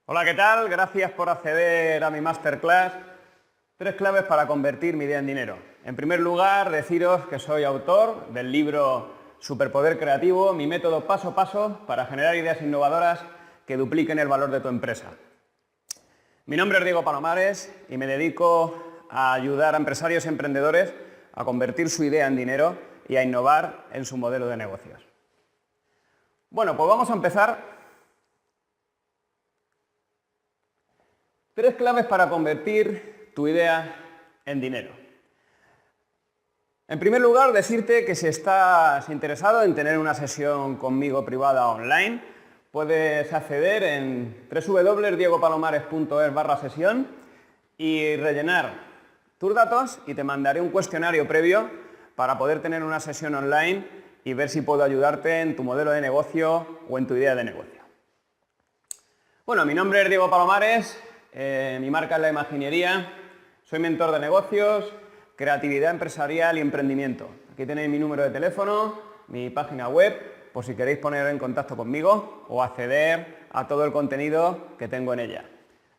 Hola, ¿qué tal? Gracias por acceder a mi masterclass. 3 claves para convertir mi idea en dinero. En primer lugar, deciros que soy autor del libro Superpoder Creativo, mi método paso a paso para generar ideas innovadoras que dupliquen el valor de tu empresa. Mi nombre es Diego Palomares y me dedico a ayudar a empresarios y emprendedores a convertir su idea en dinero y a innovar en su modelo de negocios. Bueno, pues vamos a empezar. 3 claves para convertir tu idea en dinero. En primer lugar, decirte que si estás interesado en tener una sesión conmigo privada online, puedes acceder en www.diegopalomares.es/sesión y rellenar tus datos y te mandaré un cuestionario previo para poder tener una sesión online y ver si puedo ayudarte en tu modelo de negocio o en tu idea de negocio. Bueno, mi nombre es Diego Palomares. Mi marca es la imaginería, soy mentor de negocios, creatividad empresarial y emprendimiento. Aquí tenéis mi número de teléfono, mi página web, por si queréis poner en contacto conmigo o acceder a todo el contenido que tengo en ella.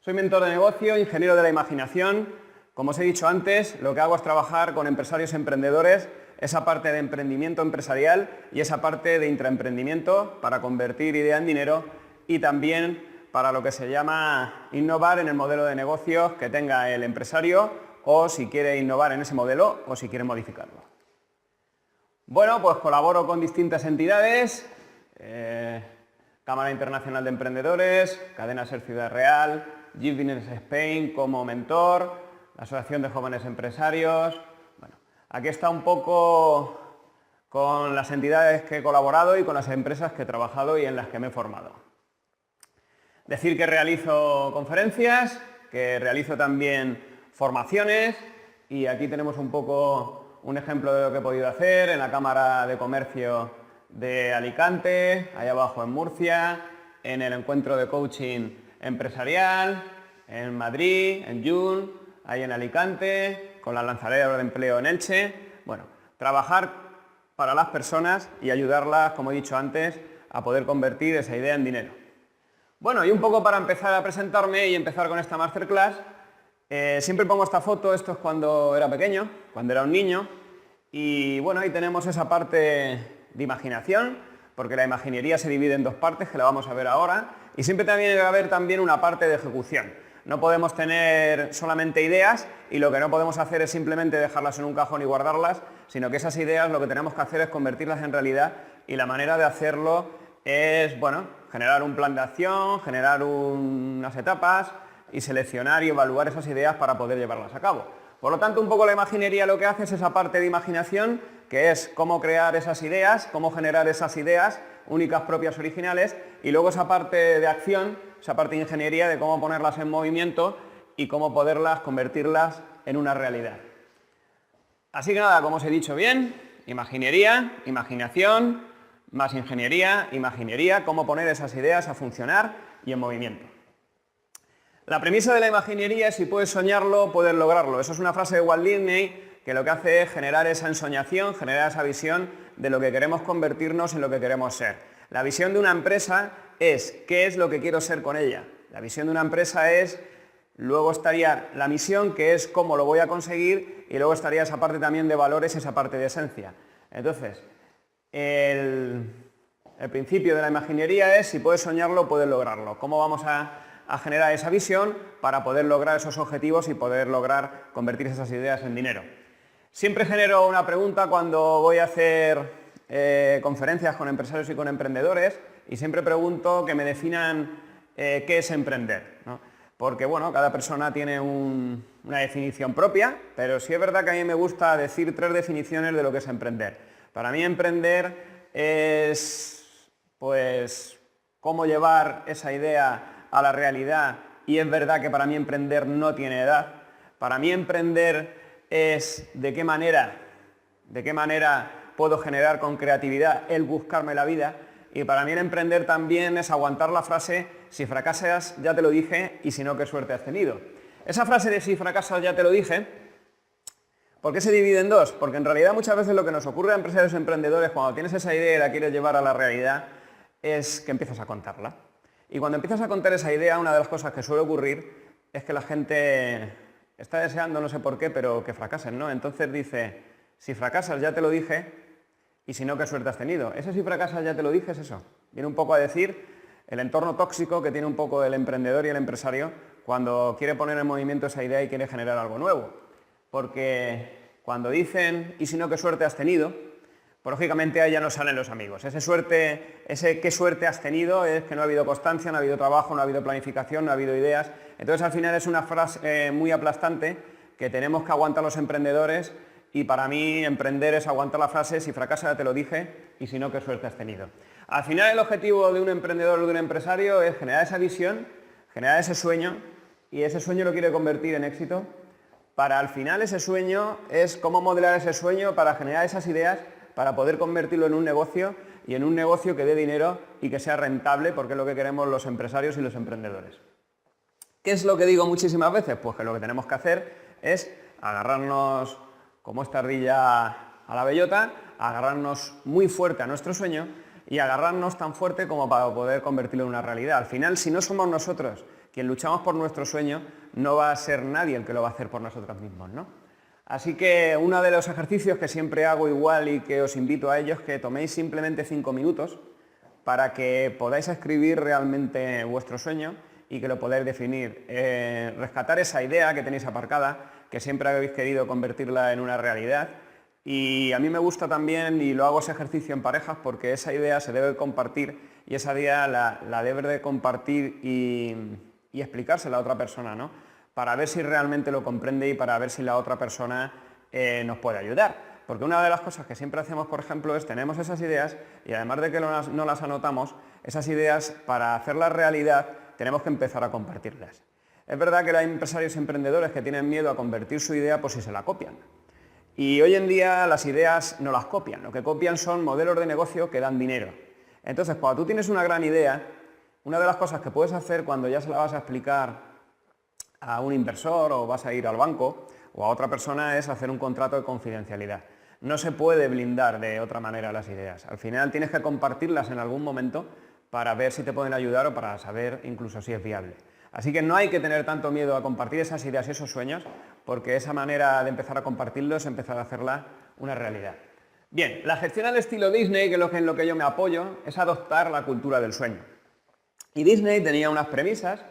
Soy mentor de negocio, ingeniero de la imaginación. Como os he dicho antes, lo que hago es trabajar con empresarios y emprendedores, esa parte de emprendimiento empresarial y esa parte de intraemprendimiento para convertir idea en dinero y también para lo que se llama innovar en el modelo de negocios que tenga el empresario o si quiere innovar en ese modelo o si quiere modificarlo. Bueno, pues colaboro con distintas entidades, Cámara Internacional de Emprendedores, Cadena Ser Ciudad Real, Give Business Spain como mentor, la Asociación de Jóvenes Empresarios. Bueno, aquí está un poco con las entidades que he colaborado y con las empresas que he trabajado y en las que me he formado. Decir que realizo conferencias, que realizo también formaciones y aquí tenemos un poco un ejemplo de lo que he podido hacer en la Cámara de Comercio de Alicante, allá abajo en Murcia, en el encuentro de coaching empresarial, en Madrid, en June, ahí en Alicante, con la lanzadera de empleo en Elche. Bueno, trabajar para las personas y ayudarlas, como he dicho antes, a poder convertir esa idea en dinero. Bueno, y un poco para empezar a presentarme y empezar con esta masterclass, siempre pongo esta foto, esto es cuando era pequeño, cuando era un niño, y bueno, ahí tenemos esa parte de imaginación, porque la imaginería se divide en 2 partes, que la vamos a ver ahora, y siempre también debe haber también una parte de ejecución. No podemos tener solamente ideas y lo que no podemos hacer es simplemente dejarlas en un cajón y guardarlas, sino que esas ideas lo que tenemos que hacer es convertirlas en realidad y la manera de hacerlo es, bueno, generar un plan de acción, generar unas etapas y seleccionar y evaluar esas ideas para poder llevarlas a cabo. Por lo tanto, un poco la imaginería lo que hace es esa parte de imaginación, que es cómo crear esas ideas, cómo generar esas ideas únicas, propias, originales, y luego esa parte de acción, esa parte de ingeniería de cómo ponerlas en movimiento y cómo poderlas convertirlas en una realidad. Así que nada, como os he dicho bien, imaginería, imaginación, más ingeniería, imaginería, cómo poner esas ideas a funcionar y en movimiento. La premisa de la imaginería es si puedes soñarlo, puedes lograrlo. Eso es una frase de Walt Disney que lo que hace es generar esa ensoñación, generar esa visión de lo que queremos convertirnos en lo que queremos ser. La visión de una empresa es qué es lo que quiero ser con ella. La visión de una empresa es, luego estaría la misión, que es cómo lo voy a conseguir, y luego estaría esa parte también de valores, esa parte de esencia. Entonces, el principio de la imaginería es si puedes soñarlo, puedes lograrlo. ¿Cómo vamos a generar esa visión para poder lograr esos objetivos y poder lograr convertir esas ideas en dinero? Siempre genero una pregunta cuando voy a hacer conferencias con empresarios y con emprendedores y siempre pregunto que me definan qué es emprender, ¿no? Porque bueno, cada persona tiene una definición propia, pero sí es verdad que a mí me gusta decir 3 definiciones de lo que es emprender. Para mí emprender es, pues, cómo llevar esa idea a la realidad, y es verdad que para mí emprender no tiene edad. Para mí emprender es de qué manera puedo generar con creatividad el buscarme la vida, y para mí el emprender también es aguantar la frase si fracasas ya te lo dije y si no, qué suerte has tenido. Esa frase de si fracasas ya te lo dije, ¿por qué se divide en 2? Porque en realidad muchas veces lo que nos ocurre a empresarios y emprendedores cuando tienes esa idea y la quieres llevar a la realidad es que empiezas a contarla. Y cuando empiezas a contar esa idea, una de las cosas que suele ocurrir es que la gente está deseando, no sé por qué, pero que fracasen, ¿no? Entonces dice, si fracasas ya te lo dije, y si no, qué suerte has tenido. Ese si fracasas ya te lo dije es eso. Viene un poco a decir el entorno tóxico que tiene un poco el emprendedor y el empresario cuando quiere poner en movimiento esa idea y quiere generar algo nuevo. Porque cuando dicen, y si no, qué suerte has tenido, pues lógicamente ahí ya no salen los amigos. Ese qué suerte has tenido es que no ha habido constancia, no ha habido trabajo, no ha habido planificación, no ha habido ideas. Entonces al final es una frase muy aplastante que tenemos que aguantar los emprendedores, y para mí emprender es aguantar la frase, si fracasa ya te lo dije, y si no, qué suerte has tenido. Al final el objetivo de un emprendedor o de un empresario es generar esa visión, generar ese sueño, y ese sueño lo quiere convertir en éxito. Para al final ese sueño es cómo modelar ese sueño para generar esas ideas, para poder convertirlo en un negocio, y en un negocio que dé dinero y que sea rentable, porque es lo que queremos los empresarios y los emprendedores. ¿Qué es lo que digo muchísimas veces? Pues que lo que tenemos que hacer es agarrarnos como esta ardilla a la bellota, agarrarnos muy fuerte a nuestro sueño y agarrarnos tan fuerte como para poder convertirlo en una realidad. Al final, si no somos nosotros quien luchamos por nuestro sueño, no va a ser nadie el que lo va a hacer por nosotros mismos, ¿no? Así que uno de los ejercicios que siempre hago igual y que os invito a ellos es que toméis simplemente 5 minutos para que podáis escribir realmente vuestro sueño y que lo podáis definir. Rescatar esa idea que tenéis aparcada, que siempre habéis querido convertirla en una realidad. Y a mí me gusta también, y lo hago ese ejercicio en parejas, porque esa idea se debe compartir y esa idea la debe de compartir y explicársela a otra persona, ¿no? Para ver si realmente lo comprende y para ver si la otra persona nos puede ayudar. Porque una de las cosas que siempre hacemos, por ejemplo, es tenemos esas ideas y además de que no las anotamos, esas ideas para hacerlas realidad tenemos que empezar a compartirlas. Es verdad que hay empresarios y emprendedores que tienen miedo a convertir su idea por si se la copian. Y hoy en día las ideas no las copian, lo que copian son modelos de negocio que dan dinero. Entonces, cuando tú tienes una gran idea, una de las cosas que puedes hacer cuando ya se la vas a explicar a un inversor o vas a ir al banco o a otra persona es hacer un contrato de confidencialidad. No se puede blindar de otra manera las ideas. Al final tienes que compartirlas en algún momento para ver si te pueden ayudar o para saber incluso si es viable. Así que no hay que tener tanto miedo a compartir esas ideas y esos sueños, porque esa manera de empezar a compartirlos es empezar a hacerla una realidad. Bien, la gestión al estilo Disney, que es en lo que yo me apoyo, es adoptar la cultura del sueño. Y Disney tenía unas premisas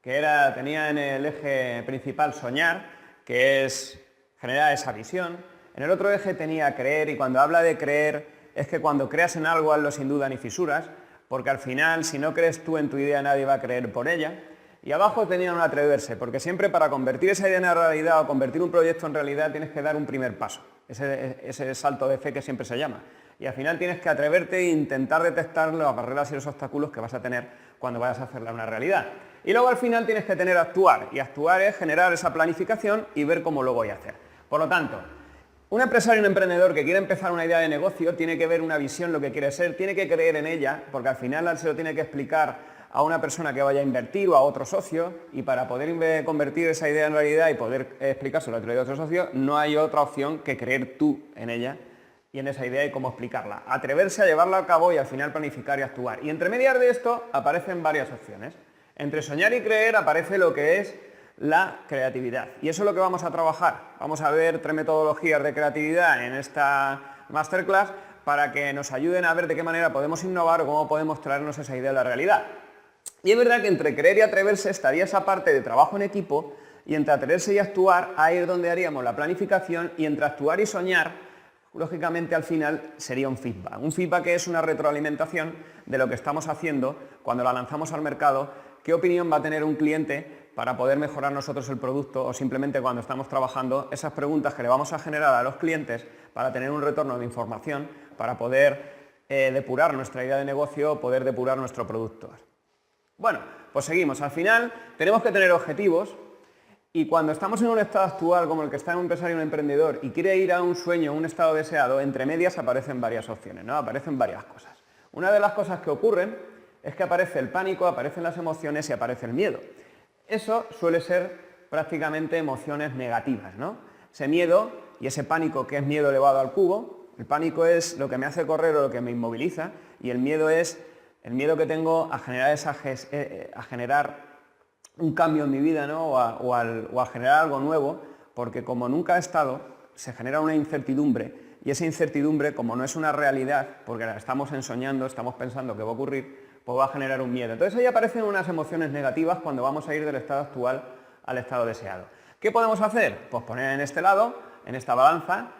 que tenía en el eje principal soñar, que es generar esa visión. En el otro eje tenía creer, y cuando habla de creer es que cuando creas en algo hazlo sin duda ni fisuras, porque al final si no crees tú en tu idea nadie va a creer por ella. Y abajo tenían un atreverse, porque siempre para convertir esa idea en realidad o convertir un proyecto en realidad tienes que dar un primer paso, ese salto de fe que siempre se llama. Y al final tienes que atreverte e intentar detectar las barreras y los obstáculos que vas a tener cuando vayas a hacerla una realidad. Y luego al final tienes que tener actuar, y actuar es generar esa planificación y ver cómo lo voy a hacer. Por lo tanto, un empresario o un emprendedor que quiere empezar una idea de negocio tiene que ver una visión, lo que quiere ser, tiene que creer en ella, porque al final se lo tiene que explicar a una persona que vaya a invertir o a otro socio, y para poder convertir esa idea en realidad y poder explicárselo a otro socio, no hay otra opción que creer tú en ella y en esa idea y cómo explicarla. Atreverse a llevarla a cabo y al final planificar y actuar. Y entre medias de esto aparecen varias opciones. Entre soñar y creer aparece lo que es la creatividad. Y eso es lo que vamos a trabajar. Vamos a ver 3 metodologías de creatividad en esta masterclass para que nos ayuden a ver de qué manera podemos innovar o cómo podemos traernos esa idea a la realidad. Y es verdad que entre creer y atreverse estaría esa parte de trabajo en equipo, y entre atreverse y actuar, ahí es donde haríamos la planificación, y entre actuar y soñar, lógicamente al final sería un feedback. Un feedback que es una retroalimentación de lo que estamos haciendo cuando la lanzamos al mercado, qué opinión va a tener un cliente para poder mejorar nosotros el producto, o simplemente cuando estamos trabajando, esas preguntas que le vamos a generar a los clientes para tener un retorno de información, para poder depurar nuestra idea de negocio o poder depurar nuestro producto. Bueno, pues seguimos. Al final tenemos que tener objetivos, y cuando estamos en un estado actual como el que está en un empresario y un emprendedor y quiere ir a un sueño, un estado deseado, entre medias aparecen varias opciones, ¿no? Aparecen varias cosas. Una de las cosas que ocurren es que aparece el pánico, aparecen las emociones y aparece el miedo. Eso suele ser prácticamente emociones negativas, ¿no? Ese miedo y ese pánico, que es miedo elevado al cubo. El pánico es lo que me hace correr o lo que me inmoviliza, y el miedo es El miedo que tengo a generar, a generar un cambio en mi vida, ¿no? o a generar algo nuevo, porque como nunca he estado, se genera una incertidumbre, y esa incertidumbre, como no es una realidad, porque la estamos ensoñando, estamos pensando que va a ocurrir, pues va a generar un miedo. Entonces ahí aparecen unas emociones negativas cuando vamos a ir del estado actual al estado deseado. ¿Qué podemos hacer? Pues poner en este lado, en esta balanza,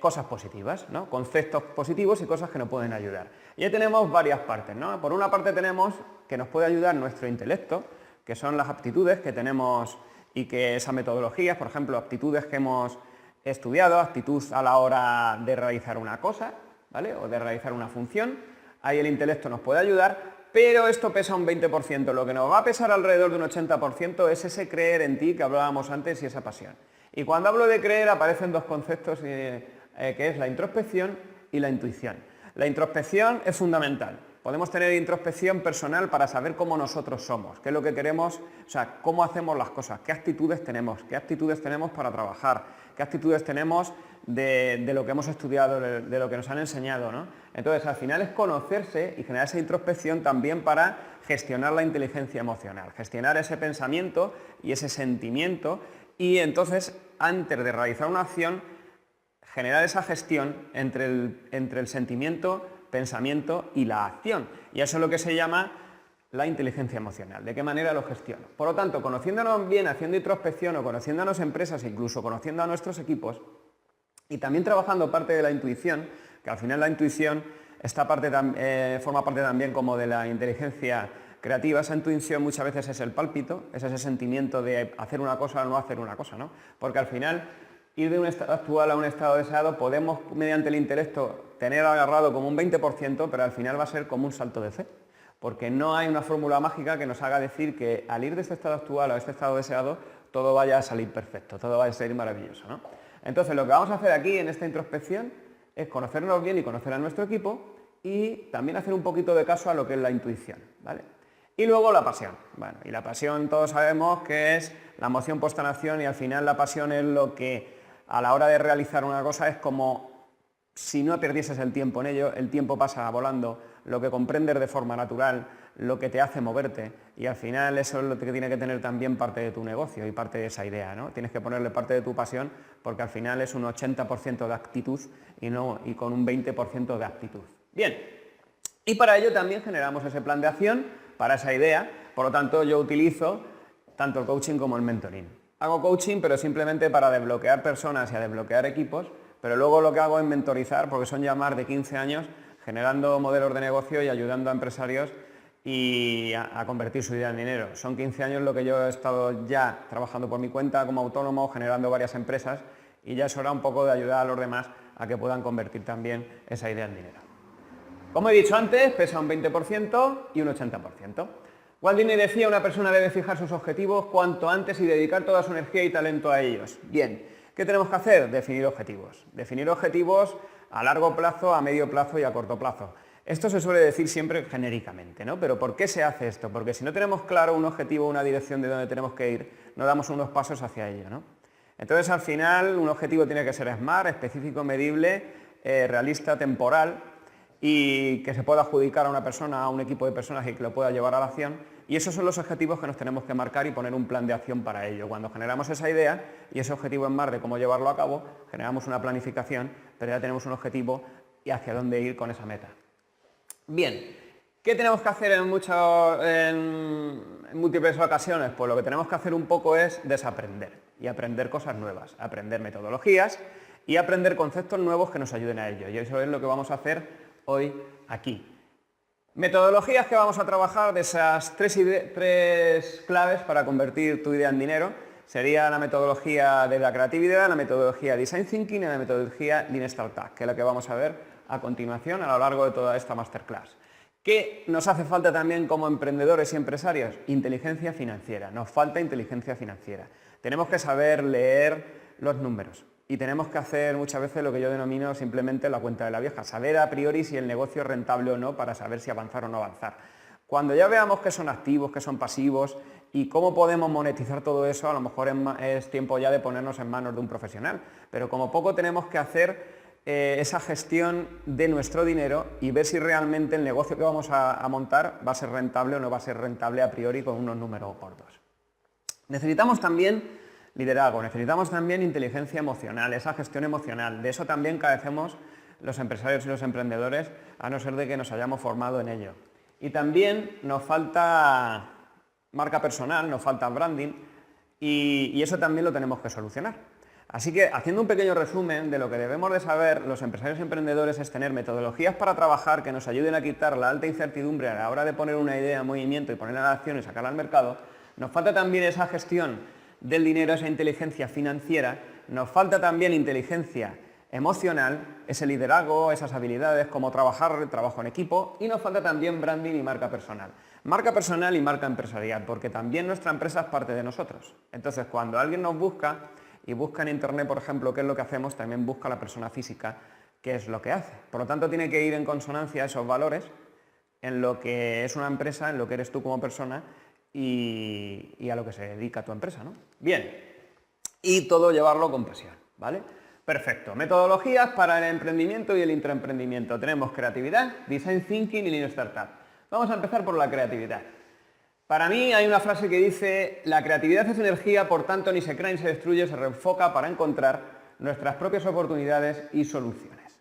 cosas positivas, ¿no? Conceptos positivos y cosas que nos pueden ayudar. Y ya tenemos varias partes, ¿no? Por una parte tenemos que nos puede ayudar nuestro intelecto, que son las aptitudes que tenemos y que esas metodologías, por ejemplo, aptitudes que hemos estudiado, actitud a la hora de realizar una cosa, ¿vale? O de realizar una función. Ahí el intelecto nos puede ayudar, pero esto pesa un 20%. Lo que nos va a pesar alrededor de un 80% es ese creer en ti que hablábamos antes y esa pasión. Y cuando hablo de creer aparecen dos conceptos que es la introspección y la intuición. La introspección es fundamental. Podemos tener introspección personal para saber cómo nosotros somos, qué es lo que queremos, o sea, cómo hacemos las cosas, qué actitudes tenemos para trabajar, qué actitudes tenemos de lo que hemos estudiado, de lo que nos han enseñado, ¿no? Entonces, al final es conocerse y generar esa introspección también para gestionar la inteligencia emocional, gestionar ese pensamiento y ese sentimiento, y entonces, antes de realizar una acción, generar esa gestión entre el sentimiento, pensamiento y la acción. Y eso es lo que se llama la inteligencia emocional. ¿De qué manera lo gestiono? Por lo tanto, conociéndonos bien, haciendo introspección o conociendo a las empresas, incluso conociendo a nuestros equipos, y también trabajando parte de la intuición, que al final la intuición forma parte también como de la inteligencia creativa. Esa intuición muchas veces es el pálpito, es ese sentimiento de hacer una cosa o no hacer una cosa, ¿no? Porque al final ir de un estado actual a un estado deseado podemos, mediante el intelecto, tener agarrado como un 20%, pero al final va a ser como un salto de fe. Porque no hay una fórmula mágica que nos haga decir que al ir de este estado actual a este estado deseado, todo vaya a salir perfecto, todo vaya a salir maravilloso, ¿no? Entonces, lo que vamos a hacer aquí en esta introspección es conocernos bien y conocer a nuestro equipo y también hacer un poquito de caso a lo que es la intuición, ¿vale? Y luego la pasión. Bueno, y la pasión todos sabemos que es la emoción puesta en acción, y al final la pasión es lo que a la hora de realizar una cosa es como si no perdieses el tiempo en ello, el tiempo pasa volando, lo que comprendes de forma natural, lo que te hace moverte, y al final eso es lo que tiene que tener también parte de tu negocio y parte de esa idea, ¿no? Tienes que ponerle parte de tu pasión, porque al final es un 80% de actitud y con un 20% de actitud. Bien, y para ello también generamos ese plan de acción para esa idea. Por lo tanto, yo utilizo tanto el coaching como el mentoring. Hago coaching, pero simplemente para desbloquear personas y a desbloquear equipos, pero luego lo que hago es mentorizar, porque son ya más de 15 años generando modelos de negocio y ayudando a empresarios y a convertir su idea en dinero. Son 15 años lo que yo he estado ya trabajando por mi cuenta como autónomo, generando varias empresas, y ya es hora un poco de ayudar a los demás a que puedan convertir también esa idea en dinero. Como he dicho antes, pesa un 20% y un 80%. Walt Disney decía: una persona debe fijar sus objetivos cuanto antes y dedicar toda su energía y talento a ellos. Bien, ¿qué tenemos que hacer? Definir objetivos. Definir objetivos a largo plazo, a medio plazo y a corto plazo. Esto se suele decir siempre genéricamente, ¿no? Pero ¿por qué se hace esto? Porque si no tenemos claro un objetivo, una dirección de dónde tenemos que ir, no damos unos pasos hacia ello, ¿no? Entonces, al final, un objetivo tiene que ser SMART, específico, medible, realista, temporal, y que se pueda adjudicar a una persona, a un equipo de personas, y que lo pueda llevar a la acción. Y esos son los objetivos que nos tenemos que marcar y poner un plan de acción para ello. Cuando generamos esa idea y ese objetivo en mar de cómo llevarlo a cabo, generamos una planificación, pero ya tenemos un objetivo y hacia dónde ir con esa meta. Bien, ¿qué tenemos que hacer en múltiples ocasiones? Pues lo que tenemos que hacer un poco es desaprender y aprender cosas nuevas, aprender metodologías y aprender conceptos nuevos que nos ayuden a ello. Y eso es lo que vamos a hacer hoy aquí. Metodologías que vamos a trabajar, de esas tres claves para convertir tu idea en dinero, sería la metodología de la creatividad, la metodología Design Thinking y la metodología Lean Startup, que es la que vamos a ver a continuación a lo largo de toda esta masterclass. ¿Qué nos hace falta también como emprendedores y empresarios? Inteligencia financiera. Nos falta inteligencia financiera. Tenemos que saber leer los números. Y tenemos que hacer muchas veces lo que yo denomino simplemente la cuenta de la vieja, saber a priori si el negocio es rentable o no para saber si avanzar o no avanzar. Cuando ya veamos qué son activos, qué son pasivos y cómo podemos monetizar todo eso, a lo mejor es tiempo ya de ponernos en manos de un profesional. Pero como poco tenemos que hacer esa gestión de nuestro dinero y ver si realmente el negocio que vamos a montar va a ser rentable o no va a ser rentable a priori con unos números gordos. Necesitamos también liderazgo, necesitamos también inteligencia emocional, esa gestión emocional. De eso también carecemos los empresarios y los emprendedores, a no ser de que nos hayamos formado en ello. Y también nos falta marca personal, nos falta branding y eso también lo tenemos que solucionar. Así que, haciendo un pequeño resumen de lo que debemos de saber los empresarios y emprendedores es tener metodologías para trabajar que nos ayuden a quitar la alta incertidumbre a la hora de poner una idea en movimiento y ponerla en acción y sacarla al mercado. Nos falta también esa gestión del dinero, esa inteligencia financiera. Nos falta también inteligencia emocional, ese liderazgo, esas habilidades, como trabajar, trabajo en equipo, y nos falta también branding y marca personal. Marca personal y marca empresarial, porque también nuestra empresa es parte de nosotros. Entonces, cuando alguien nos busca y busca en internet, por ejemplo, qué es lo que hacemos, también busca a la persona física qué es lo que hace. Por lo tanto, tiene que ir en consonancia a esos valores en lo que es una empresa, en lo que eres tú como persona y a lo que se dedica tu empresa, ¿no? Bien, y todo llevarlo con pasión, ¿vale? Perfecto. Metodologías para el emprendimiento y el intraemprendimiento. Tenemos creatividad, design thinking y lean startup. Vamos a empezar por la creatividad. Para mí hay una frase que dice: la creatividad es energía, por tanto ni se crea ni se destruye, se reenfoca para encontrar nuestras propias oportunidades y soluciones.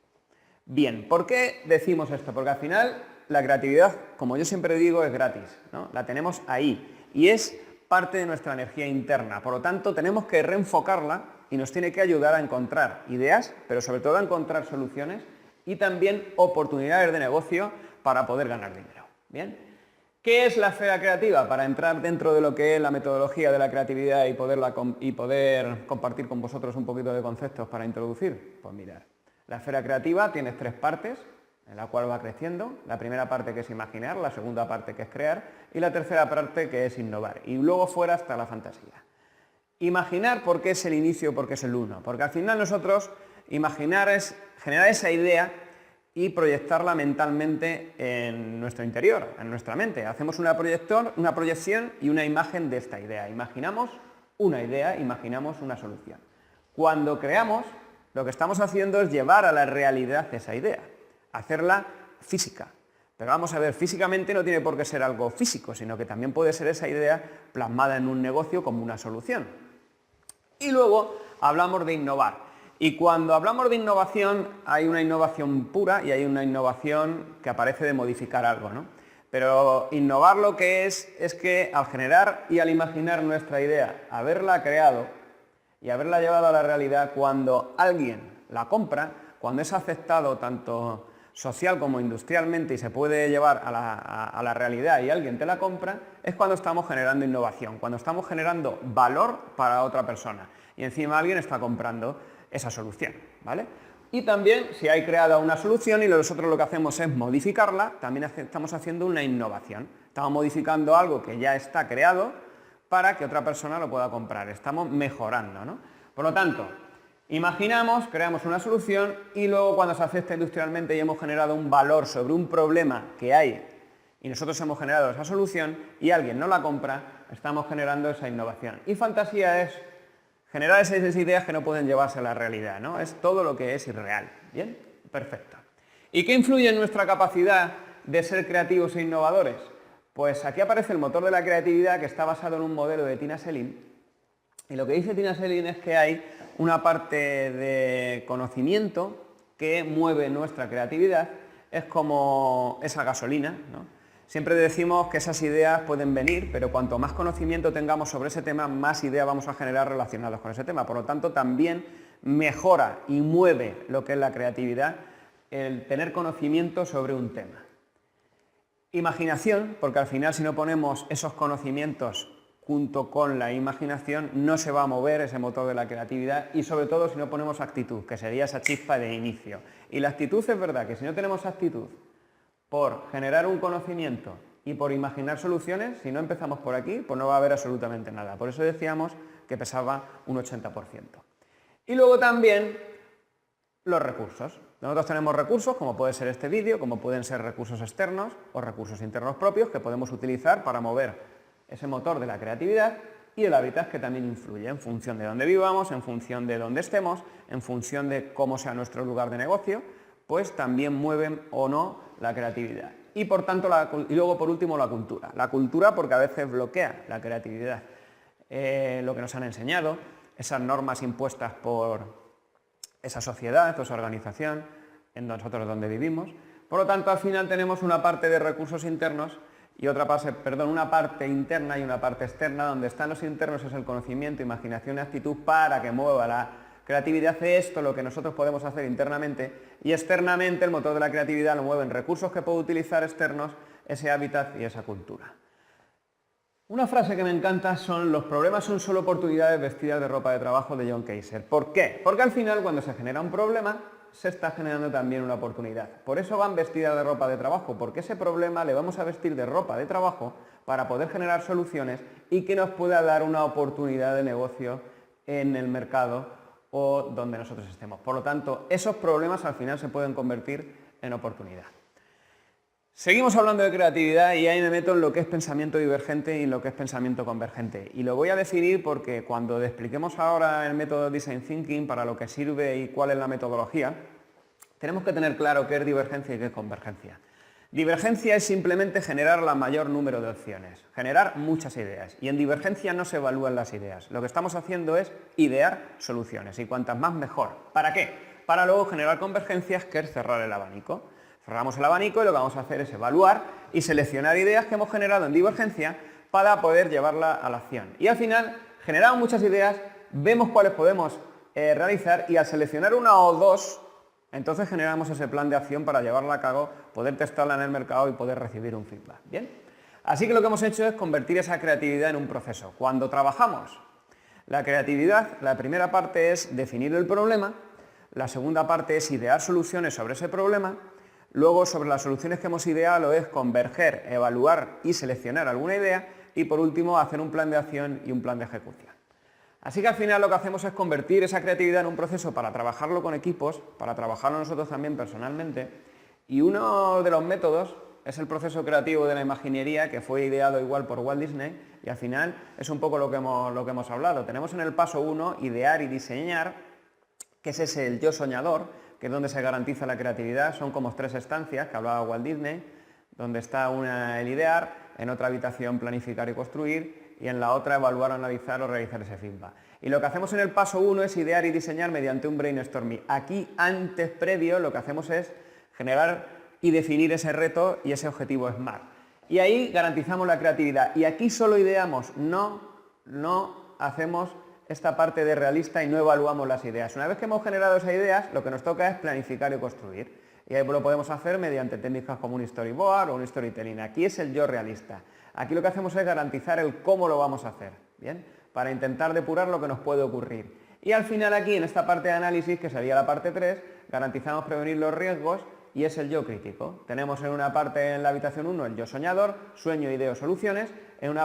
Bien, ¿por qué decimos esto? Porque al final la creatividad, como yo siempre digo, es gratis, ¿no? La tenemos ahí y es parte de nuestra energía interna. Por lo tanto, tenemos que reenfocarla y nos tiene que ayudar a encontrar ideas, pero sobre todo a encontrar soluciones y también oportunidades de negocio para poder ganar dinero. ¿Bien? ¿Qué es la esfera creativa? Para entrar dentro de lo que es la metodología de la creatividad y poder compartir con vosotros un poquito de conceptos para introducir. Pues mirad, la esfera creativa tiene 3 partes, en la cual va creciendo. La primera parte, que es imaginar, la segunda parte, que es crear, y la tercera parte, que es innovar. Y luego fuera hasta la fantasía. Imaginar, ¿por qué es el inicio? Porque es el uno. Porque al final nosotros, imaginar es generar esa idea y proyectarla mentalmente en nuestro interior, en nuestra mente. Hacemos una proyección y una imagen de esta idea. Imaginamos una idea, imaginamos una solución. Cuando creamos, lo que estamos haciendo es llevar a la realidad esa idea, hacerla física. Pero vamos a ver, físicamente no tiene por qué ser algo físico, sino que también puede ser esa idea plasmada en un negocio como una solución. Y luego hablamos de innovar. Y cuando hablamos de innovación, hay una innovación pura y hay una innovación que aparece de modificar algo, ¿no? Pero innovar lo que es que al generar y al imaginar nuestra idea, haberla creado y haberla llevado a la realidad, cuando alguien la compra, cuando es aceptado tanto social como industrialmente y se puede llevar a la realidad y alguien te la compra, es cuando estamos generando innovación, cuando estamos generando valor para otra persona y encima alguien está comprando esa solución, ¿vale? Y también, si hay creada una solución y nosotros lo que hacemos es modificarla, también estamos haciendo una innovación. Estamos modificando algo que ya está creado para que otra persona lo pueda comprar. Estamos mejorando, ¿no? Por lo tanto, imaginamos, creamos una solución y luego cuando se acepta industrialmente y hemos generado un valor sobre un problema que hay y nosotros hemos generado esa solución y alguien no la compra, estamos generando esa innovación. Y fantasía es generar esas ideas que no pueden llevarse a la realidad, ¿no? Es todo lo que es irreal. ¿Bien? Perfecto. ¿Y qué influye en nuestra capacidad de ser creativos e innovadores? Pues aquí aparece el motor de la creatividad, que está basado en un modelo de Tina Selin. Y lo que dice Tina Selin es que hay una parte de conocimiento que mueve nuestra creatividad. Es como esa gasolina, ¿no? Siempre decimos que esas ideas pueden venir, pero cuanto más conocimiento tengamos sobre ese tema, más ideas vamos a generar relacionadas con ese tema. Por lo tanto, también mejora y mueve lo que es la creatividad el tener conocimiento sobre un tema. Imaginación, porque al final si no ponemos esos conocimientos junto con la imaginación, no se va a mover ese motor de la creatividad y sobre todo si no ponemos actitud, que sería esa chispa de inicio. Y la actitud es verdad que si no tenemos actitud por generar un conocimiento y por imaginar soluciones, si no empezamos por aquí, pues no va a haber absolutamente nada. Por eso decíamos que pesaba un 80%. Y luego también los recursos. Nosotros tenemos recursos, como puede ser este vídeo, como pueden ser recursos externos o recursos internos propios que podemos utilizar para mover ese motor de la creatividad. y el hábitat, que también influye en función de dónde vivamos, en función de dónde estemos, en función de cómo sea nuestro lugar de negocio, pues también mueven o no la creatividad. Y por tanto, y luego por último la cultura. La cultura porque a veces bloquea la creatividad. Lo que nos han enseñado, esas normas impuestas por esa sociedad, esa organización, en nosotros donde vivimos. Por lo tanto, al final tenemos una parte de recursos internos y una parte interna y una parte externa. Donde están los internos es el conocimiento, imaginación y actitud para que mueva la creatividad. De esto lo que nosotros podemos hacer internamente, y externamente el motor de la creatividad lo mueven recursos que puedo utilizar externos, ese hábitat y esa cultura. Una frase que me encanta son: los problemas son solo oportunidades vestidas de ropa de trabajo, de John Kaiser. ¿Por qué? Porque al final, cuando se genera un problema, se está generando también una oportunidad. Por eso van vestidas de ropa de trabajo, porque ese problema le vamos a vestir de ropa de trabajo para poder generar soluciones y que nos pueda dar una oportunidad de negocio en el mercado o donde nosotros estemos. Por lo tanto, esos problemas al final se pueden convertir en oportunidad. Seguimos hablando de creatividad y ahí me meto en lo que es pensamiento divergente y en lo que es pensamiento convergente. Y lo voy a definir porque cuando expliquemos ahora el método Design Thinking, para lo que sirve y cuál es la metodología, tenemos que tener claro qué es divergencia y qué es convergencia. Divergencia es simplemente generar el mayor número de opciones, generar muchas ideas. Y en divergencia no se evalúan las ideas. Lo que estamos haciendo es idear soluciones y cuantas más mejor. ¿Para qué? Para luego generar convergencias, que es cerrar el abanico. Cerramos el abanico y lo que vamos a hacer es evaluar y seleccionar ideas que hemos generado en divergencia para poder llevarla a la acción. Y al final generamos muchas ideas, vemos cuáles podemos realizar y al seleccionar una o dos, entonces generamos ese plan de acción para llevarla a cabo, poder testarla en el mercado y poder recibir un feedback. ¿Bien? Así que lo que hemos hecho es convertir esa creatividad en un proceso. Cuando trabajamos la creatividad, la primera parte es definir el problema, la segunda parte es idear soluciones sobre ese problema. Luego, sobre las soluciones que hemos ideado, es converger, evaluar y seleccionar alguna idea. Y por último, hacer un plan de acción y un plan de ejecución. Así que al final lo que hacemos es convertir esa creatividad en un proceso para trabajarlo con equipos, para trabajarlo nosotros también personalmente. Y uno de los métodos es el proceso creativo de la imaginería, que fue ideado igual por Walt Disney. Y al final es un poco lo que hemos hablado. Tenemos en el paso 1 idear y diseñar, que es ese el yo soñador, que es donde se garantiza la creatividad. Son como 3 estancias que hablaba Walt Disney, donde está una el idear, en otra habitación planificar y construir, y en la otra evaluar, analizar o realizar ese feedback. Y lo que hacemos en el paso 1 es idear y diseñar mediante un brainstorming. Aquí, antes, previo, lo que hacemos es generar y definir ese reto y ese objetivo SMART. Y ahí garantizamos la creatividad. Y aquí solo ideamos, no hacemos esta parte de realista y no evaluamos las ideas. Una vez que hemos generado esas ideas, lo que nos toca es planificar y construir. Y ahí lo podemos hacer mediante técnicas como un storyboard o un storytelling. Aquí es el yo realista. Aquí lo que hacemos es garantizar el cómo lo vamos a hacer, ¿bien? Para intentar depurar lo que nos puede ocurrir. Y al final aquí, en esta parte de análisis, que sería la parte 3, garantizamos prevenir los riesgos y es el yo crítico. Tenemos en una parte, en la habitación 1, el yo soñador, sueño, ideo, soluciones. En una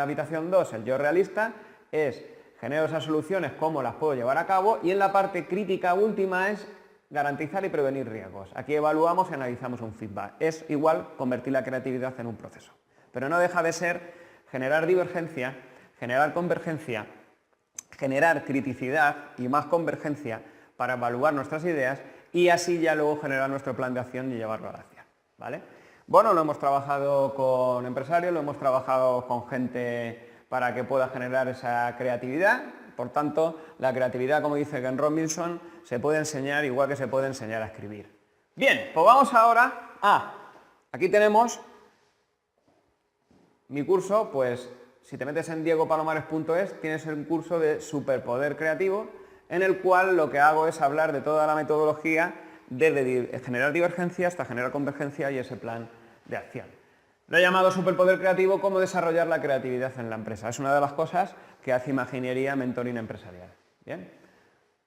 habitación 2, el yo realista, es genero esas soluciones, cómo las puedo llevar a cabo, y en la parte crítica última es garantizar y prevenir riesgos. Aquí evaluamos y analizamos un feedback. Es igual convertir la creatividad en un proceso. Pero no deja de ser generar divergencia, generar convergencia, generar criticidad y más convergencia para evaluar nuestras ideas y así ya luego generar nuestro plan de acción y llevarlo a la acción, ¿vale? Bueno, lo hemos trabajado con empresarios, lo hemos trabajado con gente para que pueda generar esa creatividad. Por tanto, la creatividad, como dice Ken Robinson, se puede enseñar igual que se puede enseñar a escribir. Bien, pues vamos ahora a... Aquí tenemos mi curso, pues si te metes en diegopalomares.es tienes un curso de superpoder creativo en el cual lo que hago es hablar de toda la metodología desde generar divergencia hasta generar convergencia y ese plan de acción. Lo he llamado superpoder creativo, cómo desarrollar la creatividad en la empresa. Es una de las cosas que hace Imaginería Mentoring Empresarial. Bien,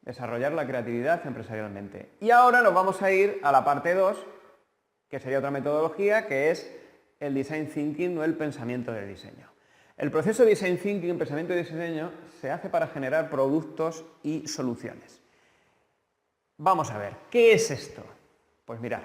desarrollar la creatividad empresarialmente. Y ahora nos vamos a ir a la parte 2, que sería otra metodología, que es el Design Thinking o el pensamiento de diseño. El proceso de Design Thinking, pensamiento de diseño, se hace para generar productos y soluciones. Vamos a ver, ¿qué es esto? Pues mirad,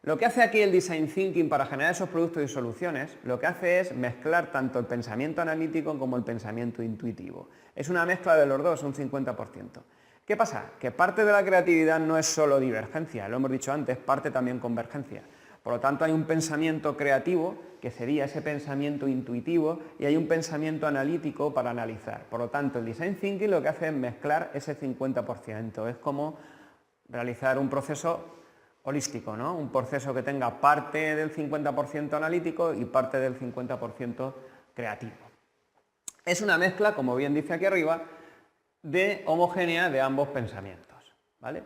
Lo que hace aquí el Design Thinking para generar esos productos y soluciones, lo que hace es mezclar tanto el pensamiento analítico como el pensamiento intuitivo. Es una mezcla de los dos, un 50%. ¿Qué pasa? Que parte de la creatividad no es solo divergencia, lo hemos dicho antes, parte también convergencia. Por lo tanto, hay un pensamiento creativo, que sería ese pensamiento intuitivo, y hay un pensamiento analítico para analizar. Por lo tanto, el Design Thinking lo que hace es mezclar ese 50%. Es como realizar un proceso holístico, ¿no? Un proceso que tenga parte del 50% analítico y parte del 50% creativo. Es una mezcla, como bien dice aquí arriba, de homogénea de ambos pensamientos, ¿vale?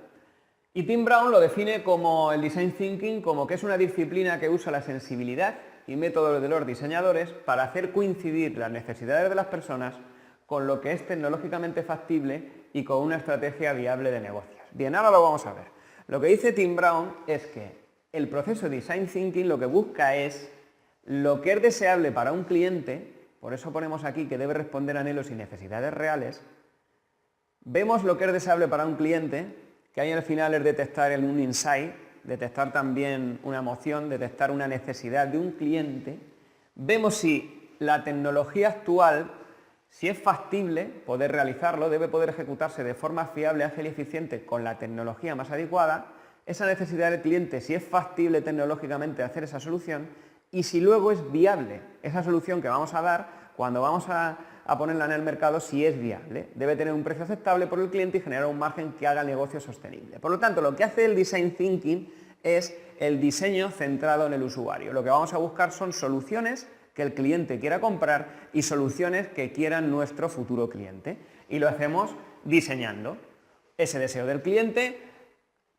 Y Tim Brown lo define como el Design Thinking, como que es una disciplina que usa la sensibilidad y métodos de los diseñadores para hacer coincidir las necesidades de las personas con lo que es tecnológicamente factible y con una estrategia viable de negocios. Bien, ahora lo vamos a ver. Lo que dice Tim Brown es que el proceso de Design Thinking lo que busca es lo que es deseable para un cliente, por eso ponemos aquí que debe responder a anhelos y necesidades reales. Vemos lo que es deseable para un cliente, que ahí al final es detectar un insight, detectar también una emoción, detectar una necesidad de un cliente. Vemos si la tecnología actual, si es factible poder realizarlo, debe poder ejecutarse de forma fiable, ágil y eficiente con la tecnología más adecuada, esa necesidad del cliente, si es factible tecnológicamente hacer esa solución, y si luego es viable esa solución que vamos a dar, cuando vamos a ponerla en el mercado, si es viable. Debe tener un precio aceptable por el cliente y generar un margen que haga el negocio sostenible. Por lo tanto, lo que hace el Design Thinking es el diseño centrado en el usuario. Lo que vamos a buscar son soluciones que el cliente quiera comprar y soluciones que quieran nuestro futuro cliente. Y lo hacemos diseñando ese deseo del cliente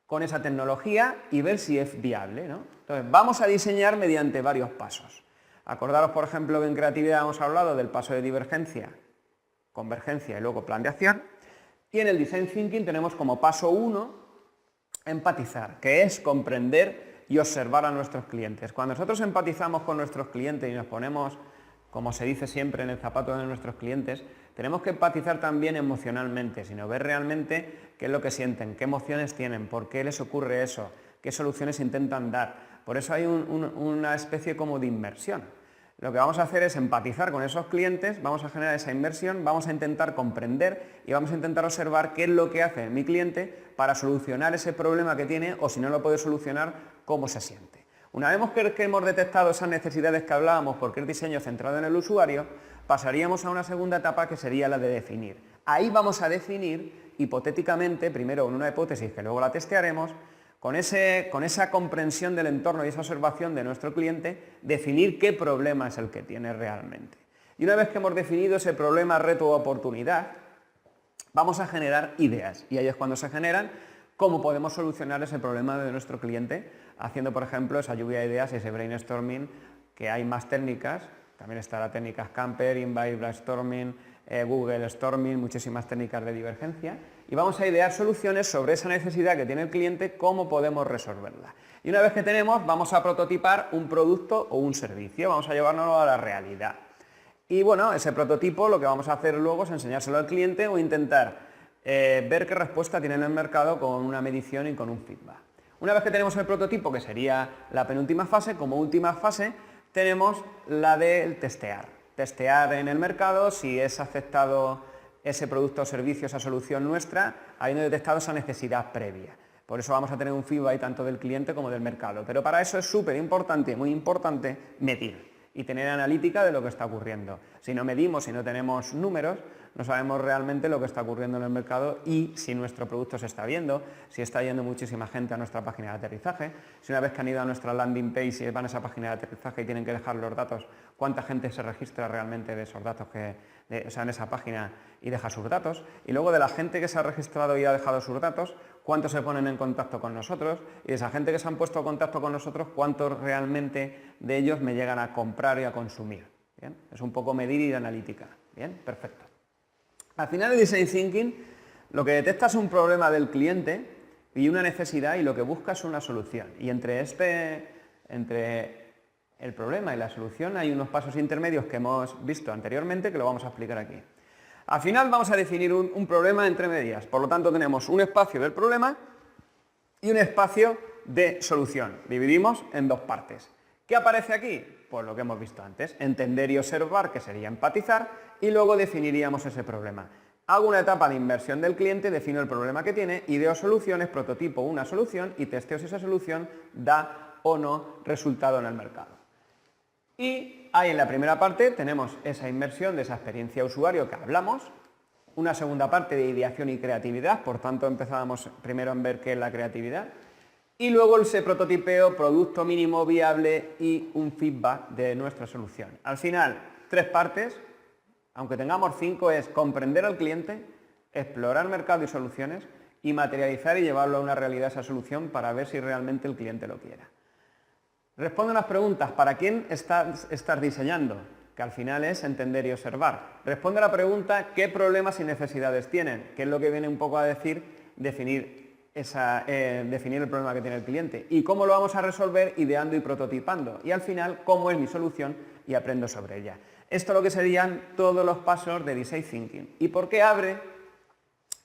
con esa tecnología y ver si es viable, ¿no? Entonces, vamos a diseñar mediante varios pasos. Acordaros, por ejemplo, que en creatividad hemos hablado del paso de divergencia, convergencia y luego plan de acción. Y en el Design Thinking tenemos como paso 1 empatizar, que es comprender y observar a nuestros clientes. Cuando nosotros empatizamos con nuestros clientes y nos ponemos, como se dice siempre, en el zapato de nuestros clientes, tenemos que empatizar también emocionalmente, sino ver realmente qué es lo que sienten, qué emociones tienen, por qué les ocurre eso, qué soluciones intentan dar. Por eso hay una especie como de inmersión. Lo que vamos a hacer es empatizar con esos clientes, vamos a generar esa inversión, vamos a intentar comprender y vamos a intentar observar qué es lo que hace mi cliente para solucionar ese problema que tiene o si no lo puede solucionar, cómo se siente. Una vez que hemos detectado esas necesidades que hablábamos porque es diseño centrado en el usuario, pasaríamos a una segunda etapa que sería la de definir. Ahí vamos a definir hipotéticamente, primero en una hipótesis que luego la testearemos, con esa comprensión del entorno y esa observación de nuestro cliente, definir qué problema es el que tiene realmente. Y una vez que hemos definido ese problema, reto o oportunidad, vamos a generar ideas. Y ahí es cuando se generan cómo podemos solucionar ese problema de nuestro cliente, haciendo, por ejemplo, esa lluvia de ideas y ese brainstorming, que hay más técnicas. También está la técnica Camper, Invite Brainstorming, Google Storming, muchísimas técnicas de divergencia. Y vamos a idear soluciones sobre esa necesidad que tiene el cliente, cómo podemos resolverla. Y una vez que tenemos, vamos a prototipar un producto o un servicio, vamos a llevárnoslo a la realidad. Y bueno, ese prototipo lo que vamos a hacer luego es enseñárselo al cliente o intentar ver qué respuesta tiene en el mercado con una medición y con un feedback. Una vez que tenemos el prototipo, que sería la penúltima fase, como última fase tenemos la del testear. Testear en el mercado si es aceptado ese producto o servicio, esa solución nuestra, habiendo detectado esa necesidad previa. Por eso vamos a tener un feedback tanto del cliente como del mercado. Pero para eso es súper importante, muy importante, medir y tener analítica de lo que está ocurriendo. Si no medimos, si no tenemos números, no sabemos realmente lo que está ocurriendo en el mercado y si nuestro producto se está viendo, si está yendo muchísima gente a nuestra página de aterrizaje, si una vez que han ido a nuestra landing page y van a esa página de aterrizaje y tienen que dejar los datos, cuánta gente se registra realmente de esos datos en esa página y deja sus datos, y luego de la gente que se ha registrado y ha dejado sus datos, cuántos se ponen en contacto con nosotros, y de esa gente que se han puesto en contacto con nosotros, cuántos realmente de ellos me llegan a comprar y a consumir. ¿Bien? Es un poco medir y analítica. Bien, perfecto. Al final del Design Thinking, lo que detecta es un problema del cliente y una necesidad, y lo que busca es una solución. Y entre el problema y la solución hay unos pasos intermedios que hemos visto anteriormente que lo vamos a explicar aquí. Al final vamos a definir un problema entre medias. Por lo tanto, tenemos un espacio del problema y un espacio de solución. Dividimos en dos partes. ¿Qué aparece aquí? Pues lo que hemos visto antes, entender y observar, que sería empatizar, y luego definiríamos ese problema. Hago una etapa de inversión del cliente, defino el problema que tiene, ideo soluciones, prototipo una solución y testeo si esa solución da o no resultado en el mercado. Y ahí en la primera parte tenemos esa inmersión de esa experiencia usuario que hablamos, una segunda parte de ideación y creatividad, por tanto empezábamos primero en ver qué es la creatividad, y luego ese prototipeo, producto mínimo viable y un feedback de nuestra solución. Al final, 3 partes, aunque tengamos 5, es comprender al cliente, explorar mercado y soluciones y materializar y llevarlo a una realidad esa solución para ver si realmente el cliente lo quiera. Responde unas preguntas. ¿Para quién estás diseñando? Que al final es entender y observar. Responde a la pregunta ¿qué problemas y necesidades tienen? Que es lo que viene un poco a decir definir el problema que tiene el cliente. ¿Y cómo lo vamos a resolver? Ideando y prototipando. Y al final, ¿cómo es mi solución? Y aprendo sobre ella. Esto es lo que serían todos los pasos de Design Thinking. ¿Y por qué abre?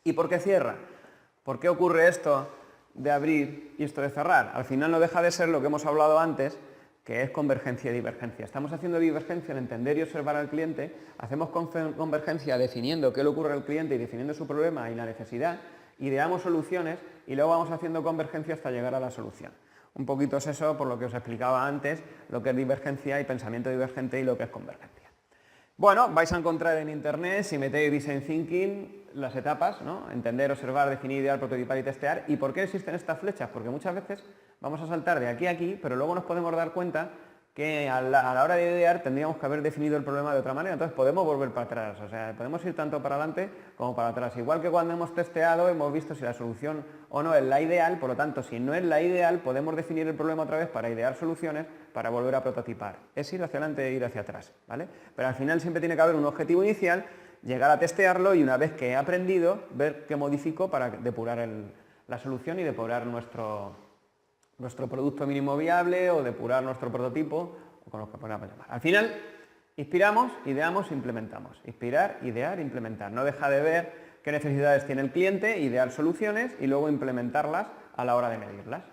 ¿Y por qué cierra? ¿Por qué ocurre esto de abrir y esto de cerrar? Al final no deja de ser lo que hemos hablado antes, que es convergencia y divergencia. Estamos haciendo divergencia en entender y observar al cliente, hacemos convergencia definiendo qué le ocurre al cliente y definiendo su problema y la necesidad, ideamos soluciones y luego vamos haciendo convergencia hasta llegar a la solución. Un poquito es eso, por lo que os explicaba antes, lo que es divergencia y pensamiento divergente y lo que es convergencia. Bueno, vais a encontrar en internet, si metéis Design Thinking, las etapas, ¿no? Entender, observar, definir, idear, prototipar y testear. ¿Y por qué existen estas flechas? Porque muchas veces vamos a saltar de aquí a aquí, pero luego nos podemos dar cuenta que a la hora de idear tendríamos que haber definido el problema de otra manera, entonces podemos volver para atrás, o sea, podemos ir tanto para adelante como para atrás. Igual que cuando hemos testeado hemos visto si la solución o no es la ideal, por lo tanto, si no es la ideal, podemos definir el problema otra vez para idear soluciones, para volver a prototipar. Es ir hacia adelante e ir hacia atrás, ¿vale? Pero al final siempre tiene que haber un objetivo inicial, llegar a testearlo y una vez que he aprendido, ver qué modifico para depurar la solución y depurar nuestro producto mínimo viable o depurar nuestro prototipo, o con lo que podamos llamar. Al final, inspiramos, ideamos, implementamos. Inspirar, idear, implementar. No deja de ver qué necesidades tiene el cliente, idear soluciones y luego implementarlas a la hora de medirlas.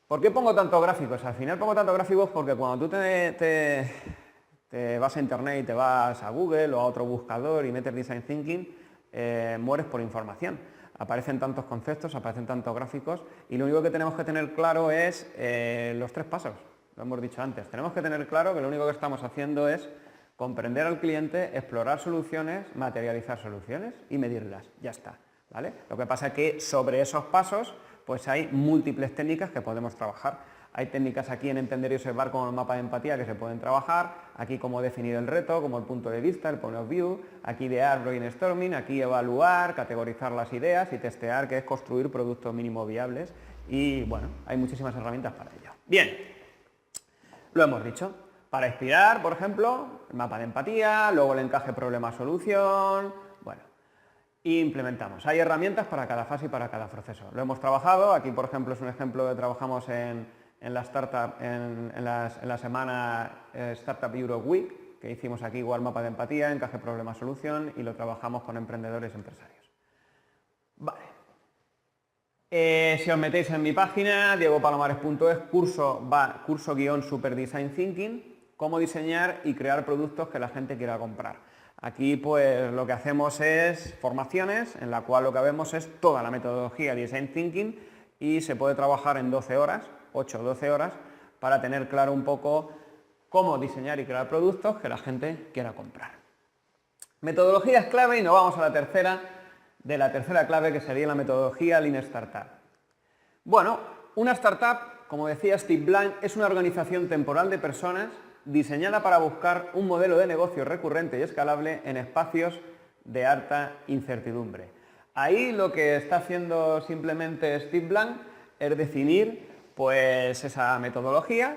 ¿Por qué pongo tantos gráficos? Al final pongo tantos gráficos porque cuando tú te vas a internet y te vas a Google o a otro buscador y metes Design Thinking, mueres por información. Aparecen tantos conceptos, aparecen tantos gráficos y lo único que tenemos que tener claro es los 3 pasos, lo hemos dicho antes. Tenemos que tener claro que lo único que estamos haciendo es comprender al cliente, explorar soluciones, materializar soluciones y medirlas. Ya está, ¿vale? Lo que pasa es que sobre esos pasos pues hay múltiples técnicas que podemos trabajar. Hay técnicas aquí en entender y observar como el mapa de empatía que se pueden trabajar, aquí cómo definir el reto, como el punto de vista, el point of view, aquí idear, brainstorming, aquí evaluar, categorizar las ideas y testear, que es construir productos mínimo viables y bueno, hay muchísimas herramientas para ello. Bien, lo hemos dicho. Para inspirar, por ejemplo, el mapa de empatía, luego el encaje problema-solución, bueno, y implementamos. Hay herramientas para cada fase y para cada proceso. Lo hemos trabajado, aquí por ejemplo es un ejemplo que trabajamos en la startup, en la semana Startup Europe Week, que hicimos aquí igual mapa de empatía, encaje problema-solución y lo trabajamos con emprendedores y empresarios. Vale. Si os metéis en mi página, diegopalomares.es, curso-super Design Thinking, cómo diseñar y crear productos que la gente quiera comprar. Aquí pues lo que hacemos es formaciones, en la cual lo que vemos es toda la metodología de Design Thinking y se puede trabajar en 12 horas, 8 o 12 horas, para tener claro un poco cómo diseñar y crear productos que la gente quiera comprar. Metodologías clave y nos vamos a la tercera clave, que sería la metodología Lean Startup. Bueno, una startup, como decía Steve Blank, es una organización temporal de personas diseñada para buscar un modelo de negocio recurrente y escalable en espacios de alta incertidumbre. Ahí lo que está haciendo simplemente Steve Blank es definir pues esa metodología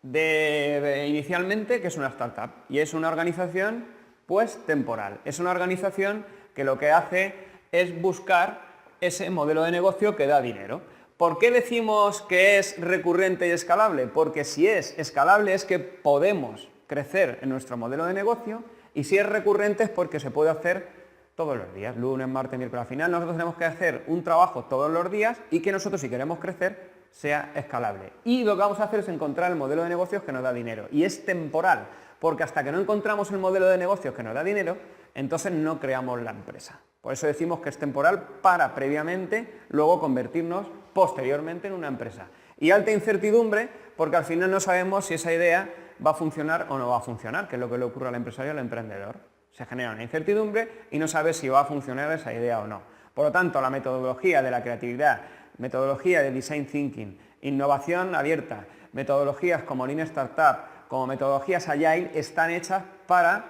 inicialmente que es una startup y es una organización pues temporal. Es una organización que lo que hace es buscar ese modelo de negocio que da dinero. ¿Por qué decimos que es recurrente y escalable? Porque si es escalable es que podemos crecer en nuestro modelo de negocio y si es recurrente es porque se puede hacer todos los días, lunes, martes, miércoles. Al final nosotros tenemos que hacer un trabajo todos los días y que nosotros, si queremos crecer, sea escalable. Y lo que vamos a hacer es encontrar el modelo de negocios que nos da dinero. Y es temporal, porque hasta que no encontramos el modelo de negocios que nos da dinero, entonces no creamos la empresa. Por eso decimos que es temporal para previamente luego convertirnos posteriormente en una empresa. Y alta incertidumbre porque al final no sabemos si esa idea va a funcionar o no va a funcionar, que es lo que le ocurre al empresario y al emprendedor. Se genera una incertidumbre y no sabe si va a funcionar esa idea o no. Por lo tanto, la metodología de la creatividad, metodología de design thinking, innovación abierta, metodologías como Lean Startup, como metodologías Agile, están hechas para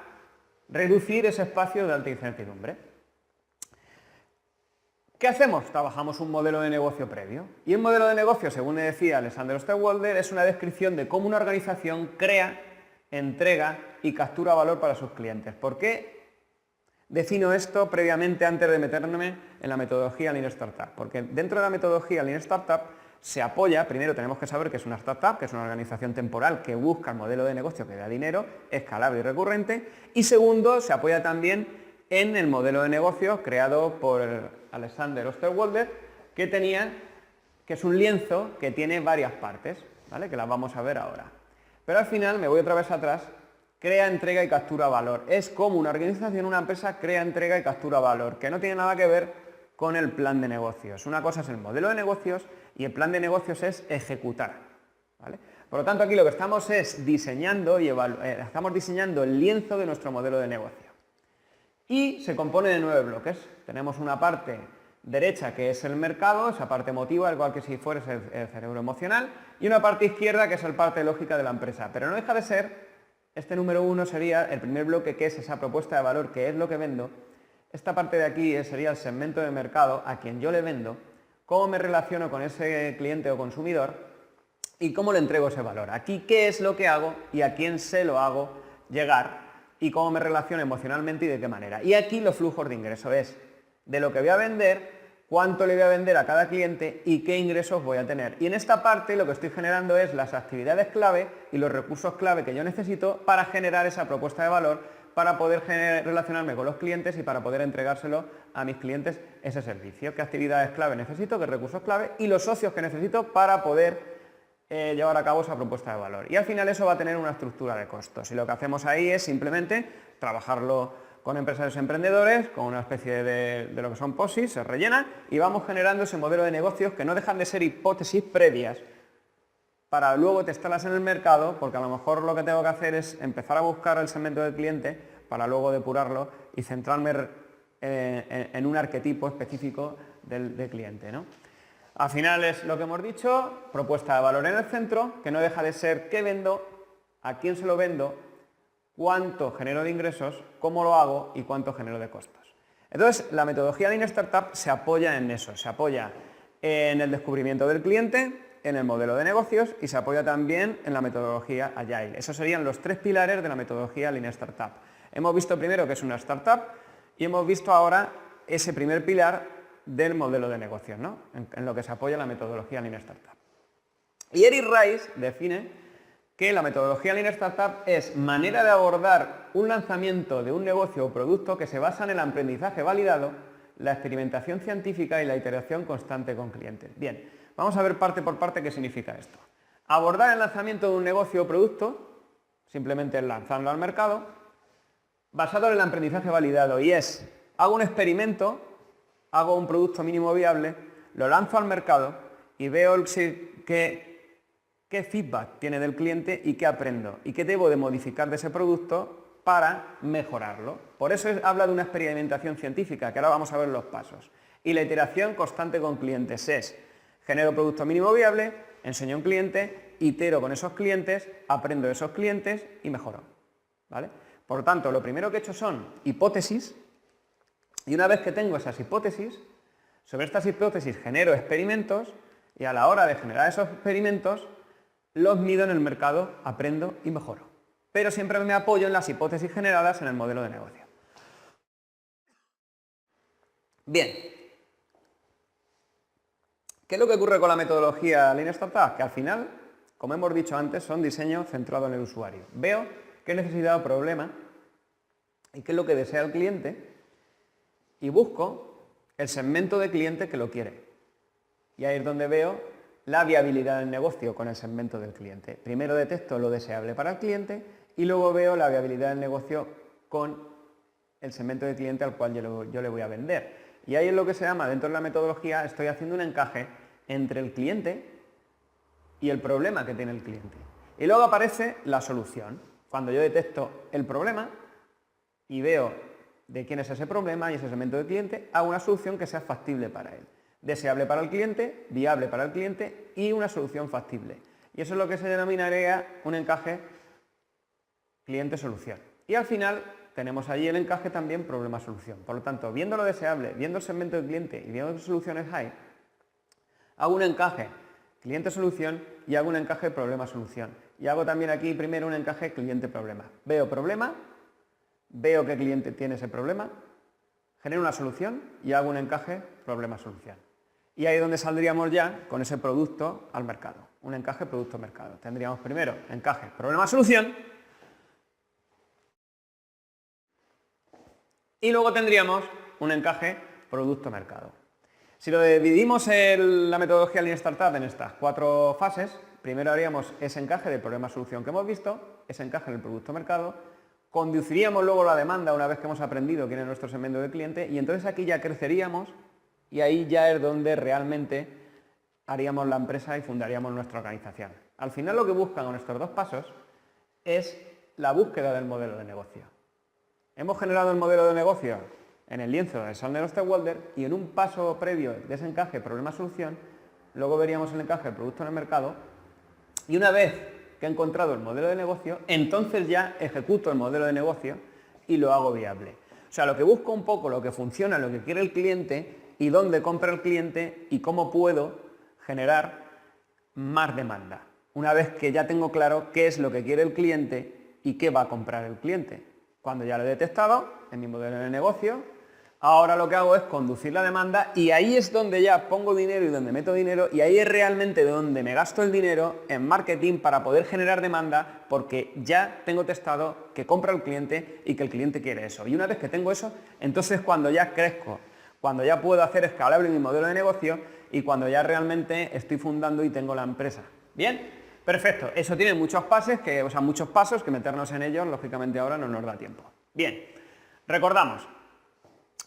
reducir ese espacio de alta incertidumbre. ¿Qué hacemos? Trabajamos un modelo de negocio previo. Y el modelo de negocio, según me decía Alexander Osterwalder, es una descripción de cómo una organización crea, entrega y captura valor para sus clientes. ¿Por qué defino esto previamente antes de meterme en la metodología Lean Startup? Porque dentro de la metodología Lean Startup se apoya, primero tenemos que saber que es una startup, que es una organización temporal que busca el modelo de negocio que da dinero, escalable y recurrente, y segundo, se apoya también en el modelo de negocio creado por Alexander Osterwalder, que es un lienzo que tiene varias partes, ¿vale? Que las vamos a ver ahora. Pero al final, me voy otra vez atrás, crea, entrega y captura valor. Es como una organización, una empresa, crea, entrega y captura valor, que no tiene nada que ver con el plan de negocios. Una cosa es el modelo de negocios y el plan de negocios es ejecutar, ¿vale? Por lo tanto, aquí lo que estamos es diseñando y estamos diseñando el lienzo de nuestro modelo de negocio. Y se compone de 9 bloques. Tenemos una parte derecha que es el mercado, esa parte emotiva, igual que si fuera el cerebro emocional, y una parte izquierda que es la parte lógica de la empresa. Pero no deja de ser, este número 1 sería el primer bloque, que es esa propuesta de valor, que es lo que vendo. Esta parte de aquí sería el segmento de mercado a quien yo le vendo, cómo me relaciono con ese cliente o consumidor y cómo le entrego ese valor. Aquí qué es lo que hago y a quién se lo hago llegar y cómo me relaciono emocionalmente y de qué manera. Y aquí los flujos de ingreso es de lo que voy a vender, cuánto le voy a vender a cada cliente y qué ingresos voy a tener. Y en esta parte lo que estoy generando es las actividades clave y los recursos clave que yo necesito para generar esa propuesta de valor, para poder relacionarme con los clientes y para poder entregárselo a mis clientes ese servicio. ¿Qué actividades clave necesito? ¿Qué recursos clave? Y los socios que necesito para poder llevar a cabo esa propuesta de valor. Y al final eso va a tener una estructura de costos. Y lo que hacemos ahí es simplemente trabajarlo con empresarios emprendedores, con una especie de lo que son POSIs, se rellena y vamos generando ese modelo de negocios que no dejan de ser hipótesis previas para luego testarlas en el mercado, porque a lo mejor lo que tengo que hacer es empezar a buscar el segmento del cliente para luego depurarlo y centrarme en un arquetipo específico del cliente, ¿no? Al final es lo que hemos dicho, propuesta de valor en el centro, que no deja de ser qué vendo, a quién se lo vendo, cuánto genero de ingresos, cómo lo hago y cuánto genero de costos. Entonces, la metodología Lean Startup se apoya en eso, se apoya en el descubrimiento del cliente, en el modelo de negocios y se apoya también en la metodología Agile. Esos serían los 3 pilares de la metodología Lean Startup. Hemos visto primero que es una startup y hemos visto ahora ese primer pilar del modelo de negocios, ¿no? En lo que se apoya la metodología Lean Startup. Y Eric Rice define que la metodología Lean Startup es manera de abordar un lanzamiento de un negocio o producto que se basa en el aprendizaje validado, la experimentación científica y la iteración constante con clientes. Bien, vamos a ver parte por parte qué significa esto. Abordar el lanzamiento de un negocio o producto, simplemente lanzarlo al mercado, basado en el aprendizaje validado, y es, hago un experimento, hago un producto mínimo viable, lo lanzo al mercado y veo qué feedback tiene del cliente y qué aprendo y qué debo de modificar de ese producto para mejorarlo. Por eso habla de una experimentación científica, que ahora vamos a ver los pasos. Y la iteración constante con clientes es, genero producto mínimo viable, enseño a un cliente, itero con esos clientes, aprendo de esos clientes y mejoro, ¿vale? Por lo tanto, lo primero que he hecho son hipótesis. Y una vez que tengo esas hipótesis, sobre estas hipótesis genero experimentos y a la hora de generar esos experimentos los mido en el mercado, aprendo y mejoro. Pero siempre me apoyo en las hipótesis generadas en el modelo de negocio. Bien. ¿Qué es lo que ocurre con la metodología Lean Startup? Que al final, como hemos dicho antes, son diseños centrados en el usuario. Veo qué necesidad o problema y qué es lo que desea el cliente. y busco el segmento de cliente que lo quiere. Y ahí es donde veo la viabilidad del negocio con el segmento del cliente. Primero detecto lo deseable para el cliente y luego veo la viabilidad del negocio con el segmento de cliente al cual yo le voy a vender. Y ahí es lo que se llama, dentro de la metodología, estoy haciendo un encaje entre el cliente y el problema que tiene el cliente. Y luego aparece la solución. Cuando yo detecto el problema y veo de quién es ese problema y ese segmento de cliente, hago una solución que sea factible para él. Deseable para el cliente, viable para el cliente y una solución factible. Y eso es lo que se denominaría un encaje cliente-solución. Y al final tenemos allí el encaje también problema-solución. Por lo tanto, viendo lo deseable, viendo el segmento del cliente y viendo qué soluciones hay, hago un encaje cliente-solución y hago un encaje problema-solución. Y hago también aquí primero un encaje cliente-problema. Veo problema, veo qué cliente tiene ese problema, genero una solución y hago un encaje problema-solución. Y ahí es donde saldríamos ya con ese producto al mercado. Un encaje producto-mercado. Tendríamos primero encaje problema-solución y luego tendríamos un encaje producto-mercado. Si lo dividimos en la metodología Lean Startup en estas 4 fases, primero haríamos ese encaje de problema-solución que hemos visto, ese encaje del producto-mercado, conduciríamos luego la demanda una vez que hemos aprendido quién es nuestro segmento de cliente y entonces aquí ya creceríamos y ahí ya es donde realmente haríamos la empresa y fundaríamos nuestra organización. Al final lo que buscan con estos 2 pasos es la búsqueda del modelo de negocio. Hemos generado el modelo de negocio en el lienzo de Sandler Osterwalder y en un paso previo de ese encaje problema-solución, luego veríamos el encaje del producto en el mercado y una vez que he encontrado el modelo de negocio, entonces ya ejecuto el modelo de negocio y lo hago viable. O sea, lo que busco un poco, lo que funciona, lo que quiere el cliente y dónde compra el cliente y cómo puedo generar más demanda. Una vez que ya tengo claro qué es lo que quiere el cliente y qué va a comprar el cliente. Cuando ya lo he detectado en mi modelo de negocio, ahora lo que hago es conducir la demanda y ahí es donde ya pongo dinero y donde meto dinero y ahí es realmente donde me gasto el dinero en marketing para poder generar demanda porque ya tengo testado que compra el cliente y que el cliente quiere eso. Y una vez que tengo eso, entonces cuando ya crezco, cuando ya puedo hacer escalable mi modelo de negocio y cuando ya realmente estoy fundando y tengo la empresa. ¿Bien? Perfecto. Eso tiene muchos pasos que meternos en ellos, lógicamente ahora no nos da tiempo. Bien. Recordamos.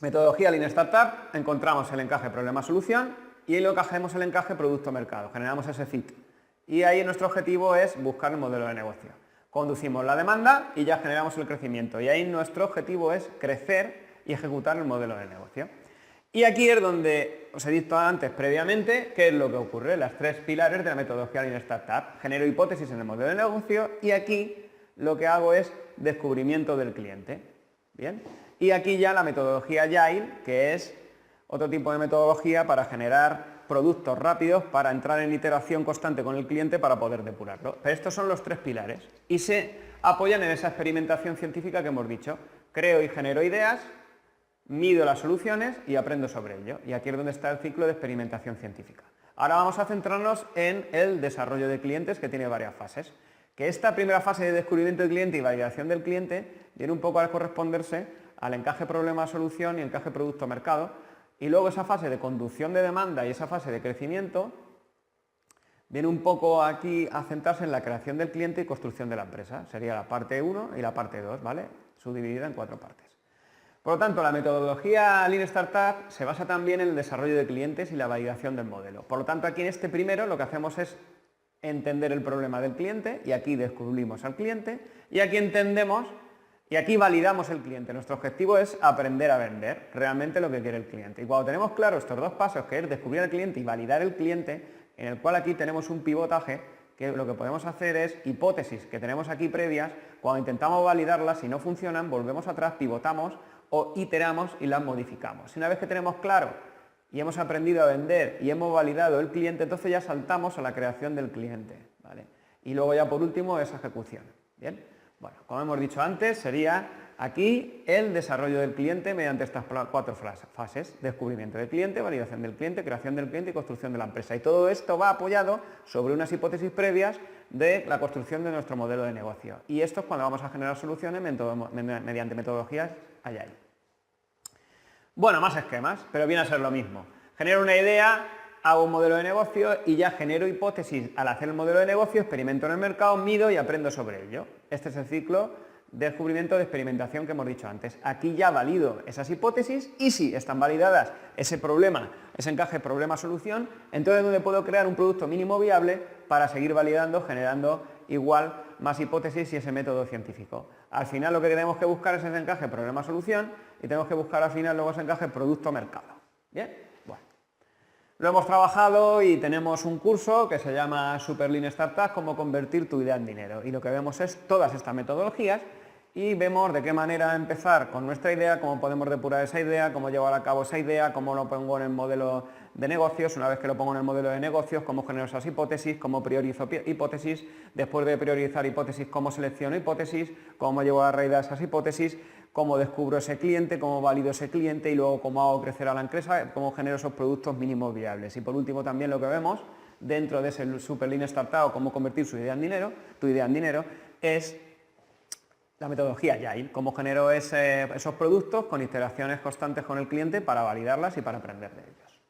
Metodología Lean Startup, encontramos el encaje problema-solución y ahí lo encajemos el encaje producto-mercado, generamos ese fit. Y ahí nuestro objetivo es buscar el modelo de negocio. Conducimos la demanda y ya generamos el crecimiento. Y ahí nuestro objetivo es crecer y ejecutar el modelo de negocio. Y aquí es donde os he dicho antes previamente qué es lo que ocurre, las 3 pilares de la metodología Lean Startup. Genero hipótesis en el modelo de negocio y aquí lo que hago es descubrimiento del cliente. Bien. Y aquí ya la metodología Agile, que es otro tipo de metodología para generar productos rápidos, para entrar en iteración constante con el cliente para poder depurarlo. Pero estos son los 3 pilares y se apoyan en esa experimentación científica que hemos dicho. Creo y genero ideas, mido las soluciones y aprendo sobre ello. Y aquí es donde está el ciclo de experimentación científica. Ahora vamos a centrarnos en el desarrollo de clientes, que tiene varias fases. Que esta primera fase de descubrimiento del cliente y validación del cliente viene un poco a corresponderse al encaje problema-solución y encaje producto-mercado, y luego esa fase de conducción de demanda y esa fase de crecimiento viene un poco aquí a centrarse en la creación del cliente y construcción de la empresa. Sería la parte 1 y la parte 2, ¿vale? Subdividida en 4 partes. Por lo tanto, la metodología Lean Startup se basa también en el desarrollo de clientes y la validación del modelo. Por lo tanto, aquí en este primero lo que hacemos es entender el problema del cliente y aquí descubrimos al cliente y aquí entendemos y aquí validamos el cliente. Nuestro objetivo es aprender a vender realmente lo que quiere el cliente. Y cuando tenemos claro estos 2 pasos, que es descubrir al cliente y validar el cliente, en el cual aquí tenemos un pivotaje, que lo que podemos hacer es hipótesis que tenemos aquí previas, cuando intentamos validarlas, si no funcionan, volvemos atrás, pivotamos o iteramos y las modificamos. Y una vez que tenemos claro y hemos aprendido a vender y hemos validado el cliente, entonces ya saltamos a la creación del cliente, ¿vale? Y luego ya por último esa ejecución. ¿Bien? Bueno, como hemos dicho antes, sería aquí el desarrollo del cliente mediante estas 4 fases: descubrimiento del cliente, validación del cliente, creación del cliente y construcción de la empresa. Y todo esto va apoyado sobre unas hipótesis previas de la construcción de nuestro modelo de negocio. Y esto es cuando vamos a generar soluciones mediante metodologías Agile. Bueno, más esquemas, pero viene a ser lo mismo. Genero una idea, hago un modelo de negocio y ya genero hipótesis. Al hacer el modelo de negocio, experimento en el mercado, mido y aprendo sobre ello. Este es el ciclo de descubrimiento de experimentación que hemos dicho antes. Aquí ya valido esas hipótesis y si están validadas ese problema, ese encaje problema-solución, entonces es donde puedo crear un producto mínimo viable para seguir validando, generando igual más hipótesis y ese método científico. Al final lo que tenemos que buscar es ese encaje problema-solución y tenemos que buscar al final luego ese encaje producto-mercado. ¿Bien? Bueno. Lo hemos trabajado y tenemos un curso que se llama Super Lean Startup, cómo convertir tu idea en dinero. Y lo que vemos es todas estas metodologías y vemos de qué manera empezar con nuestra idea, cómo podemos depurar esa idea, cómo llevar a cabo esa idea, cómo lo pongo en el modelo de negocios, una vez que lo pongo en el modelo de negocios, cómo genero esas hipótesis, cómo priorizo hipótesis, después de priorizar hipótesis, cómo selecciono hipótesis, cómo llevo a la realidad esas hipótesis, cómo descubro ese cliente, cómo valido ese cliente y luego cómo hago crecer a la empresa, cómo genero esos productos mínimos viables. Y por último también lo que vemos dentro de ese Super Lean Startup, cómo convertir tu idea en dinero, es la metodología Agile, cómo genero esos productos con interacciones constantes con el cliente para validarlas y para aprender de ellos.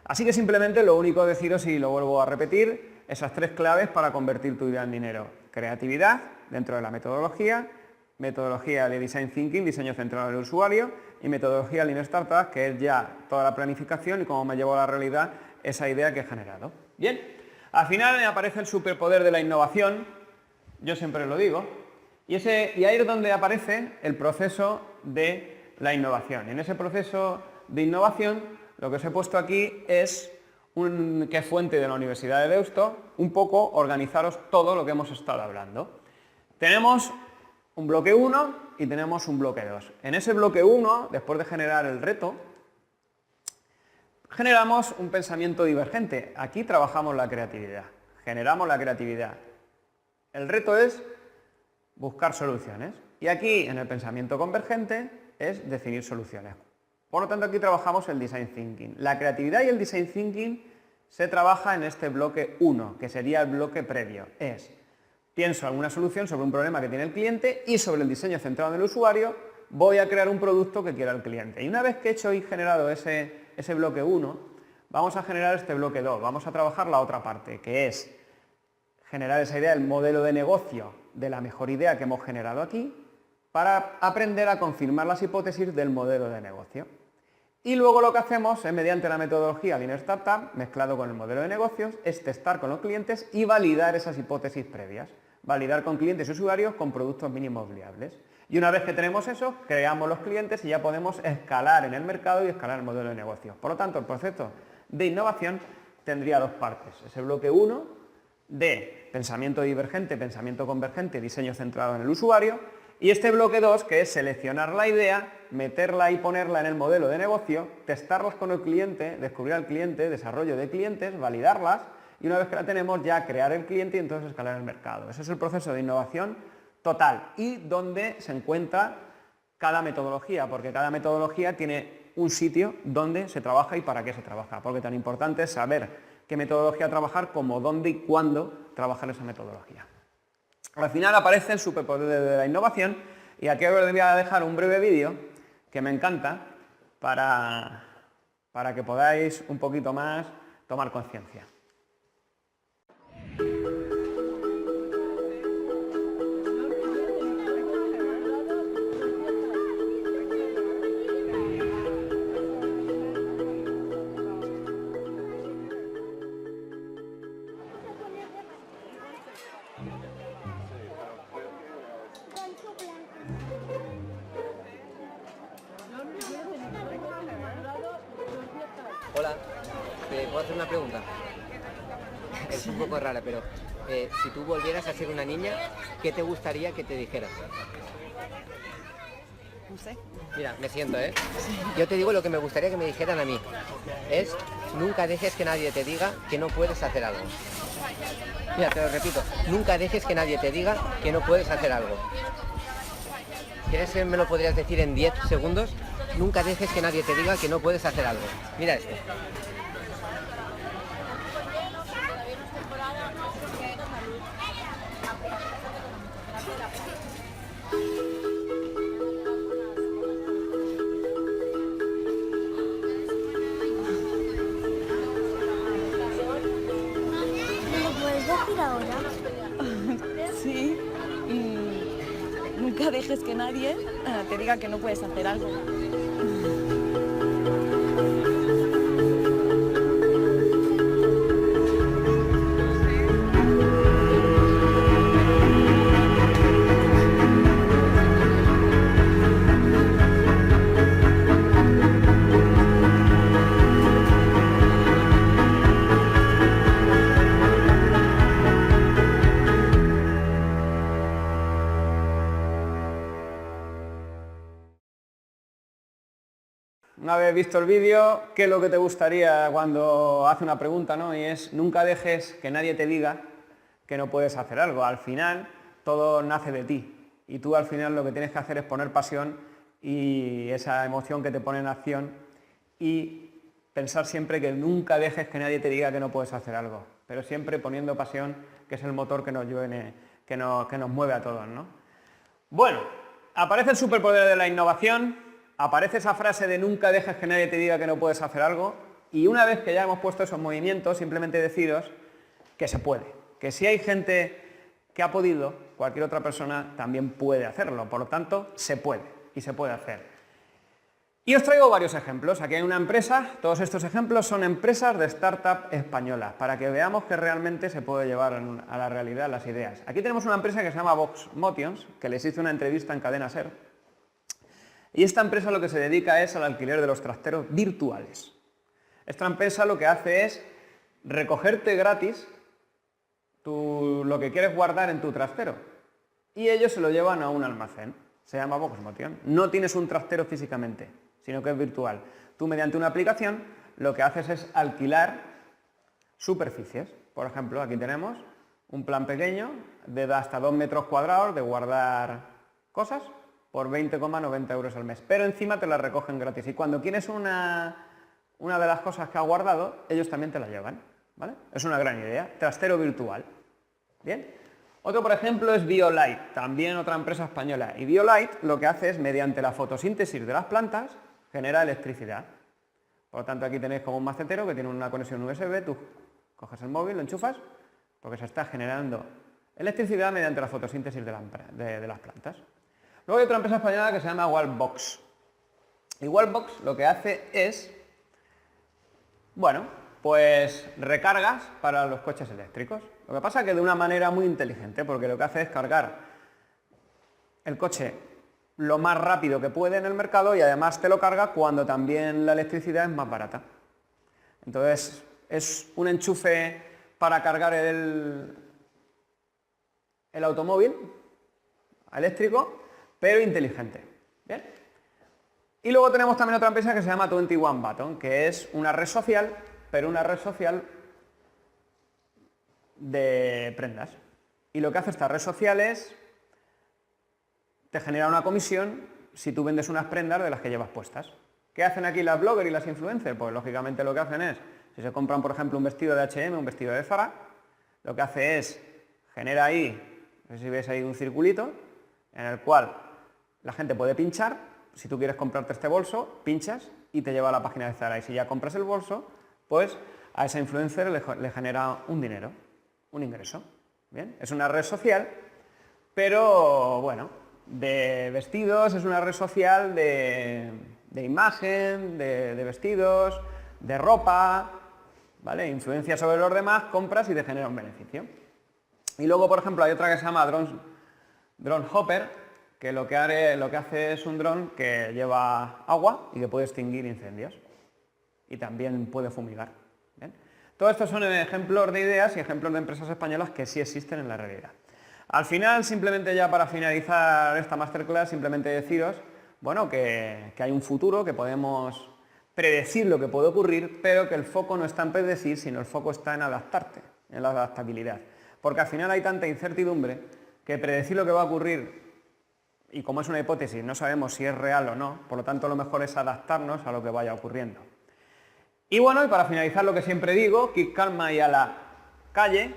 Así que simplemente lo único que deciros, y lo vuelvo a repetir, esas tres claves para convertir tu idea en dinero. Creatividad dentro de la metodología de Design Thinking, diseño centrado en el usuario, y metodología Lean Startup, que es ya toda la planificación y cómo me llevo a la realidad esa idea que he generado. Bien. Al final me aparece el superpoder de la innovación, yo siempre lo digo, y ahí es donde aparece el proceso de la innovación. En ese proceso de innovación, lo que os he puesto aquí es, que es fuente de la Universidad de Deusto, un poco organizaros todo lo que hemos estado hablando. Tenemos un bloque 1 y tenemos un bloque 2. En ese bloque 1, después de generar el reto, generamos un pensamiento divergente. Aquí trabajamos la creatividad, generamos la creatividad. El reto es buscar soluciones. Y aquí, en el pensamiento convergente, es definir soluciones. Por lo tanto, aquí trabajamos el Design Thinking. La creatividad y el Design Thinking se trabaja en este bloque 1, que sería el bloque previo. Pienso alguna solución sobre un problema que tiene el cliente y sobre el diseño centrado en el usuario voy a crear un producto que quiera el cliente. Y una vez que he hecho y generado ese bloque 1, vamos a generar este bloque 2, vamos a trabajar la otra parte, que es generar esa idea, el modelo de negocio de la mejor idea que hemos generado aquí, para aprender a confirmar las hipótesis del modelo de negocio. Y luego lo que hacemos es, mediante la metodología Lean Startup, mezclado con el modelo de negocios, es testar con los clientes y validar esas hipótesis previas. Validar con clientes y usuarios con productos mínimos viables. Y una vez que tenemos eso, creamos los clientes y ya podemos escalar en el mercado y escalar el modelo de negocio. Por lo tanto, el proceso de innovación tendría dos partes. Ese bloque 1 de pensamiento divergente, pensamiento convergente, diseño centrado en el usuario, y este bloque 2, que es seleccionar la idea, meterla y ponerla en el modelo de negocio, testarlas con el cliente, descubrir al cliente, desarrollo de clientes, validarlas, y una vez que la tenemos ya crear el cliente y entonces escalar el mercado. Ese es el proceso de innovación total y donde se encuentra cada metodología, porque cada metodología tiene un sitio donde se trabaja y para qué se trabaja, porque tan importante es saber qué metodología trabajar como dónde y cuándo trabajar esa metodología. Al final aparece el superpoder de la innovación y aquí os voy a dejar un breve vídeo que me encanta para que podáis un poquito más tomar conciencia. Hola, ¿te puedo hacer una pregunta? Es un poco rara, pero si tú volvieras a ser una niña, ¿qué te gustaría que te dijeran? No sé. Mira, me siento, ¿eh? Yo te digo lo que me gustaría que me dijeran a mí. Es, nunca dejes que nadie te diga que no puedes hacer algo. Mira, te lo repito, nunca dejes que nadie te diga que no puedes hacer algo. ¿Quieres que me lo podrías decir en 10 segundos? Nunca dejes que nadie te diga que no puedes hacer algo. Mira esto. nunca dejes que nadie te diga que no puedes hacer algo. Una vez visto el vídeo, ¿qué es lo que te gustaría cuando hace una pregunta, ¿no? Y es, nunca dejes que nadie te diga que no puedes hacer algo. Al final, todo nace de ti. Y tú al final lo que tienes que hacer es poner pasión y esa emoción que te pone en acción y pensar siempre que nunca dejes que nadie te diga que no puedes hacer algo. Pero siempre poniendo pasión, que es el motor que nos mueve a todos, ¿no? Bueno, aparece el superpoder de la innovación. Aparece esa frase de nunca dejes que nadie te diga que no puedes hacer algo y una vez que ya hemos puesto esos movimientos, simplemente deciros que se puede, que si hay gente que ha podido, cualquier otra persona también puede hacerlo, por lo tanto, se puede y se puede hacer. Y os traigo varios ejemplos. Aquí hay una empresa, todos estos ejemplos son empresas de startup españolas, para que veamos que realmente se puede llevar a la realidad las ideas. Aquí tenemos una empresa que se llama Vox Motions, que les hice una entrevista en Cadena SER. Y esta empresa lo que se dedica es al alquiler de los trasteros virtuales. Esta empresa lo que hace es recogerte gratis lo que quieres guardar en tu trastero. Y ellos se lo llevan a un almacén. Se llama Vox Motion. No tienes un trastero físicamente, sino que es virtual. Tú mediante una aplicación lo que haces es alquilar superficies. Por ejemplo, aquí tenemos un plan pequeño de hasta 2 metros cuadrados de guardar cosas por 20,90 euros al mes, pero encima te la recogen gratis y cuando quieres una de las cosas que has guardado, ellos también te la llevan, ¿vale? Es una gran idea, trastero virtual. Bien. Otro, por ejemplo, es BioLite, también otra empresa española, y BioLite lo que hace es, mediante la fotosíntesis de las plantas, genera electricidad. Por lo tanto, aquí tenéis como un macetero que tiene una conexión USB, tú coges el móvil, lo enchufas, porque se está generando electricidad mediante la fotosíntesis de las plantas. Luego hay otra empresa española que se llama Wallbox. Y Wallbox lo que hace es, bueno, pues recargas para los coches eléctricos. Lo que pasa es que de una manera muy inteligente, porque lo que hace es cargar el coche lo más rápido que puede en el mercado y además te lo carga cuando también la electricidad es más barata. Entonces es un enchufe para cargar el automóvil eléctrico, pero inteligente. ¿Bien? Y luego tenemos también otra empresa que se llama 21 Button, que es una red social, pero una red social de prendas. Y lo que hace esta red social es, te genera una comisión si tú vendes unas prendas de las que llevas puestas. ¿Qué hacen aquí las bloggers y las influencers? Pues lógicamente lo que hacen es, si se compran por ejemplo un vestido de H&M, un vestido de Zara, lo que hace es, genera ahí, no sé si ves ahí un circulito, en el cual la gente puede pinchar. Si tú quieres comprarte este bolso, pinchas y te lleva a la página de Zara. Y si ya compras el bolso, pues a esa influencer le genera un dinero, un ingreso. ¿Bien? Es una red social, pero bueno, de vestidos, es una red social de imagen, de vestidos, de ropa, ¿vale? Influencia sobre los demás, compras y te genera un beneficio. Y luego, por ejemplo, hay otra que se llama Drone Hopper, que lo que hace es un dron que lleva agua y que puede extinguir incendios y también puede fumigar. ¿Bien? Todo esto son ejemplos de ideas y ejemplos de empresas españolas que sí existen en la realidad. Al final, simplemente ya para finalizar esta masterclass, simplemente deciros, bueno, que hay un futuro, que podemos predecir lo que puede ocurrir, pero que el foco no está en predecir, sino el foco está en adaptarte, en la adaptabilidad. Porque al final hay tanta incertidumbre que predecir lo que va a ocurrir, y como es una hipótesis, no sabemos si es real o no, por lo tanto lo mejor es adaptarnos a lo que vaya ocurriendo. Y bueno, y para finalizar lo que siempre digo, keep calma y a la calle,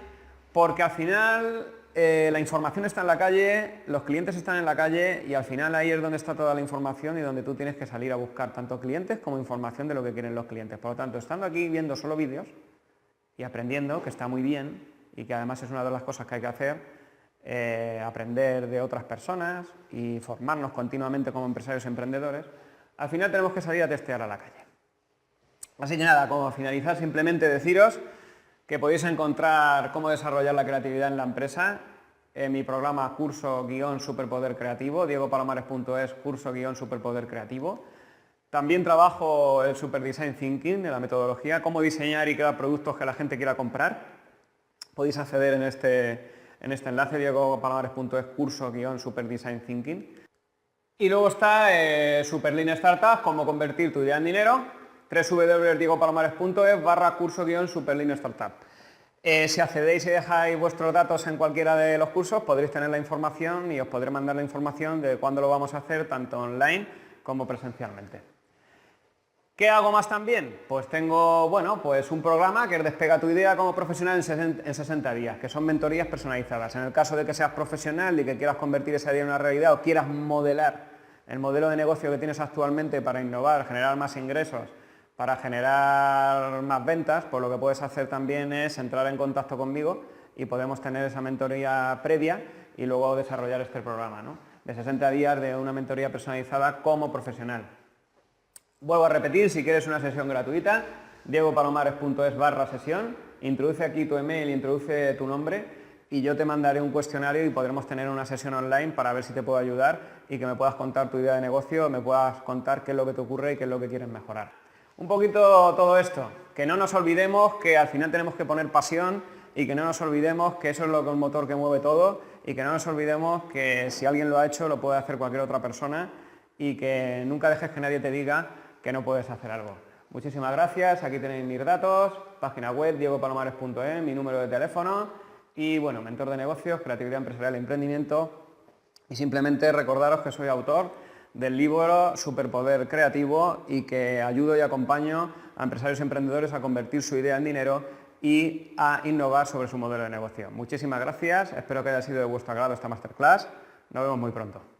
porque al final la información está en la calle, los clientes están en la calle y al final ahí es donde está toda la información y donde tú tienes que salir a buscar tanto clientes como información de lo que quieren los clientes. Por lo tanto, estando aquí viendo solo vídeos y aprendiendo, que está muy bien y que además es una de las cosas que hay que hacer, aprender de otras personas y formarnos continuamente como empresarios emprendedores, al final tenemos que salir a testear a la calle. Así que nada, como finalizar simplemente deciros que podéis encontrar cómo desarrollar la creatividad en la empresa en mi programa curso-superpoder creativo, diegopalomares.es, curso-superpoder creativo. También trabajo el Super Design Thinking, de la metodología, cómo diseñar y crear productos que la gente quiera comprar. Podéis acceder en este enlace, diegopalomares.es, curso-super design thinking. Y luego está Super Lean Startup, cómo convertir tu idea en dinero, www.diegopalomares.es /curso-super Lean Startup. Si accedéis y dejáis vuestros datos en cualquiera de los cursos, podréis tener la información y os podré mandar la información de cuándo lo vamos a hacer, tanto online como presencialmente. ¿Qué hago más también? Pues tengo, pues un programa que es Despega tu idea como profesional en 60 días, que son mentorías personalizadas. En el caso de que seas profesional y que quieras convertir esa idea en una realidad o quieras modelar el modelo de negocio que tienes actualmente para innovar, generar más ingresos, para generar más ventas, pues lo que puedes hacer también es entrar en contacto conmigo y podemos tener esa mentoría previa y luego desarrollar este programa, ¿no? De 60 días de una mentoría personalizada como profesional. Vuelvo a repetir, si quieres una sesión gratuita, diegopalomares.es /sesión, introduce aquí tu email, introduce tu nombre y yo te mandaré un cuestionario y podremos tener una sesión online para ver si te puedo ayudar y que me puedas contar tu idea de negocio, me puedas contar qué es lo que te ocurre y qué es lo que quieres mejorar. Un poquito todo esto, que no nos olvidemos que al final tenemos que poner pasión y que no nos olvidemos que eso es lo que es el motor que mueve todo y que no nos olvidemos que si alguien lo ha hecho lo puede hacer cualquier otra persona y que nunca dejes que nadie te diga que no puedes hacer algo. Muchísimas gracias, aquí tenéis mis datos, página web diegopalomares.es, mi número de teléfono y bueno, mentor de negocios, creatividad empresarial e emprendimiento y simplemente recordaros que soy autor del libro Superpoder Creativo y que ayudo y acompaño a empresarios y emprendedores a convertir su idea en dinero y a innovar sobre su modelo de negocio. Muchísimas gracias, espero que haya sido de vuestro agrado esta masterclass, nos vemos muy pronto.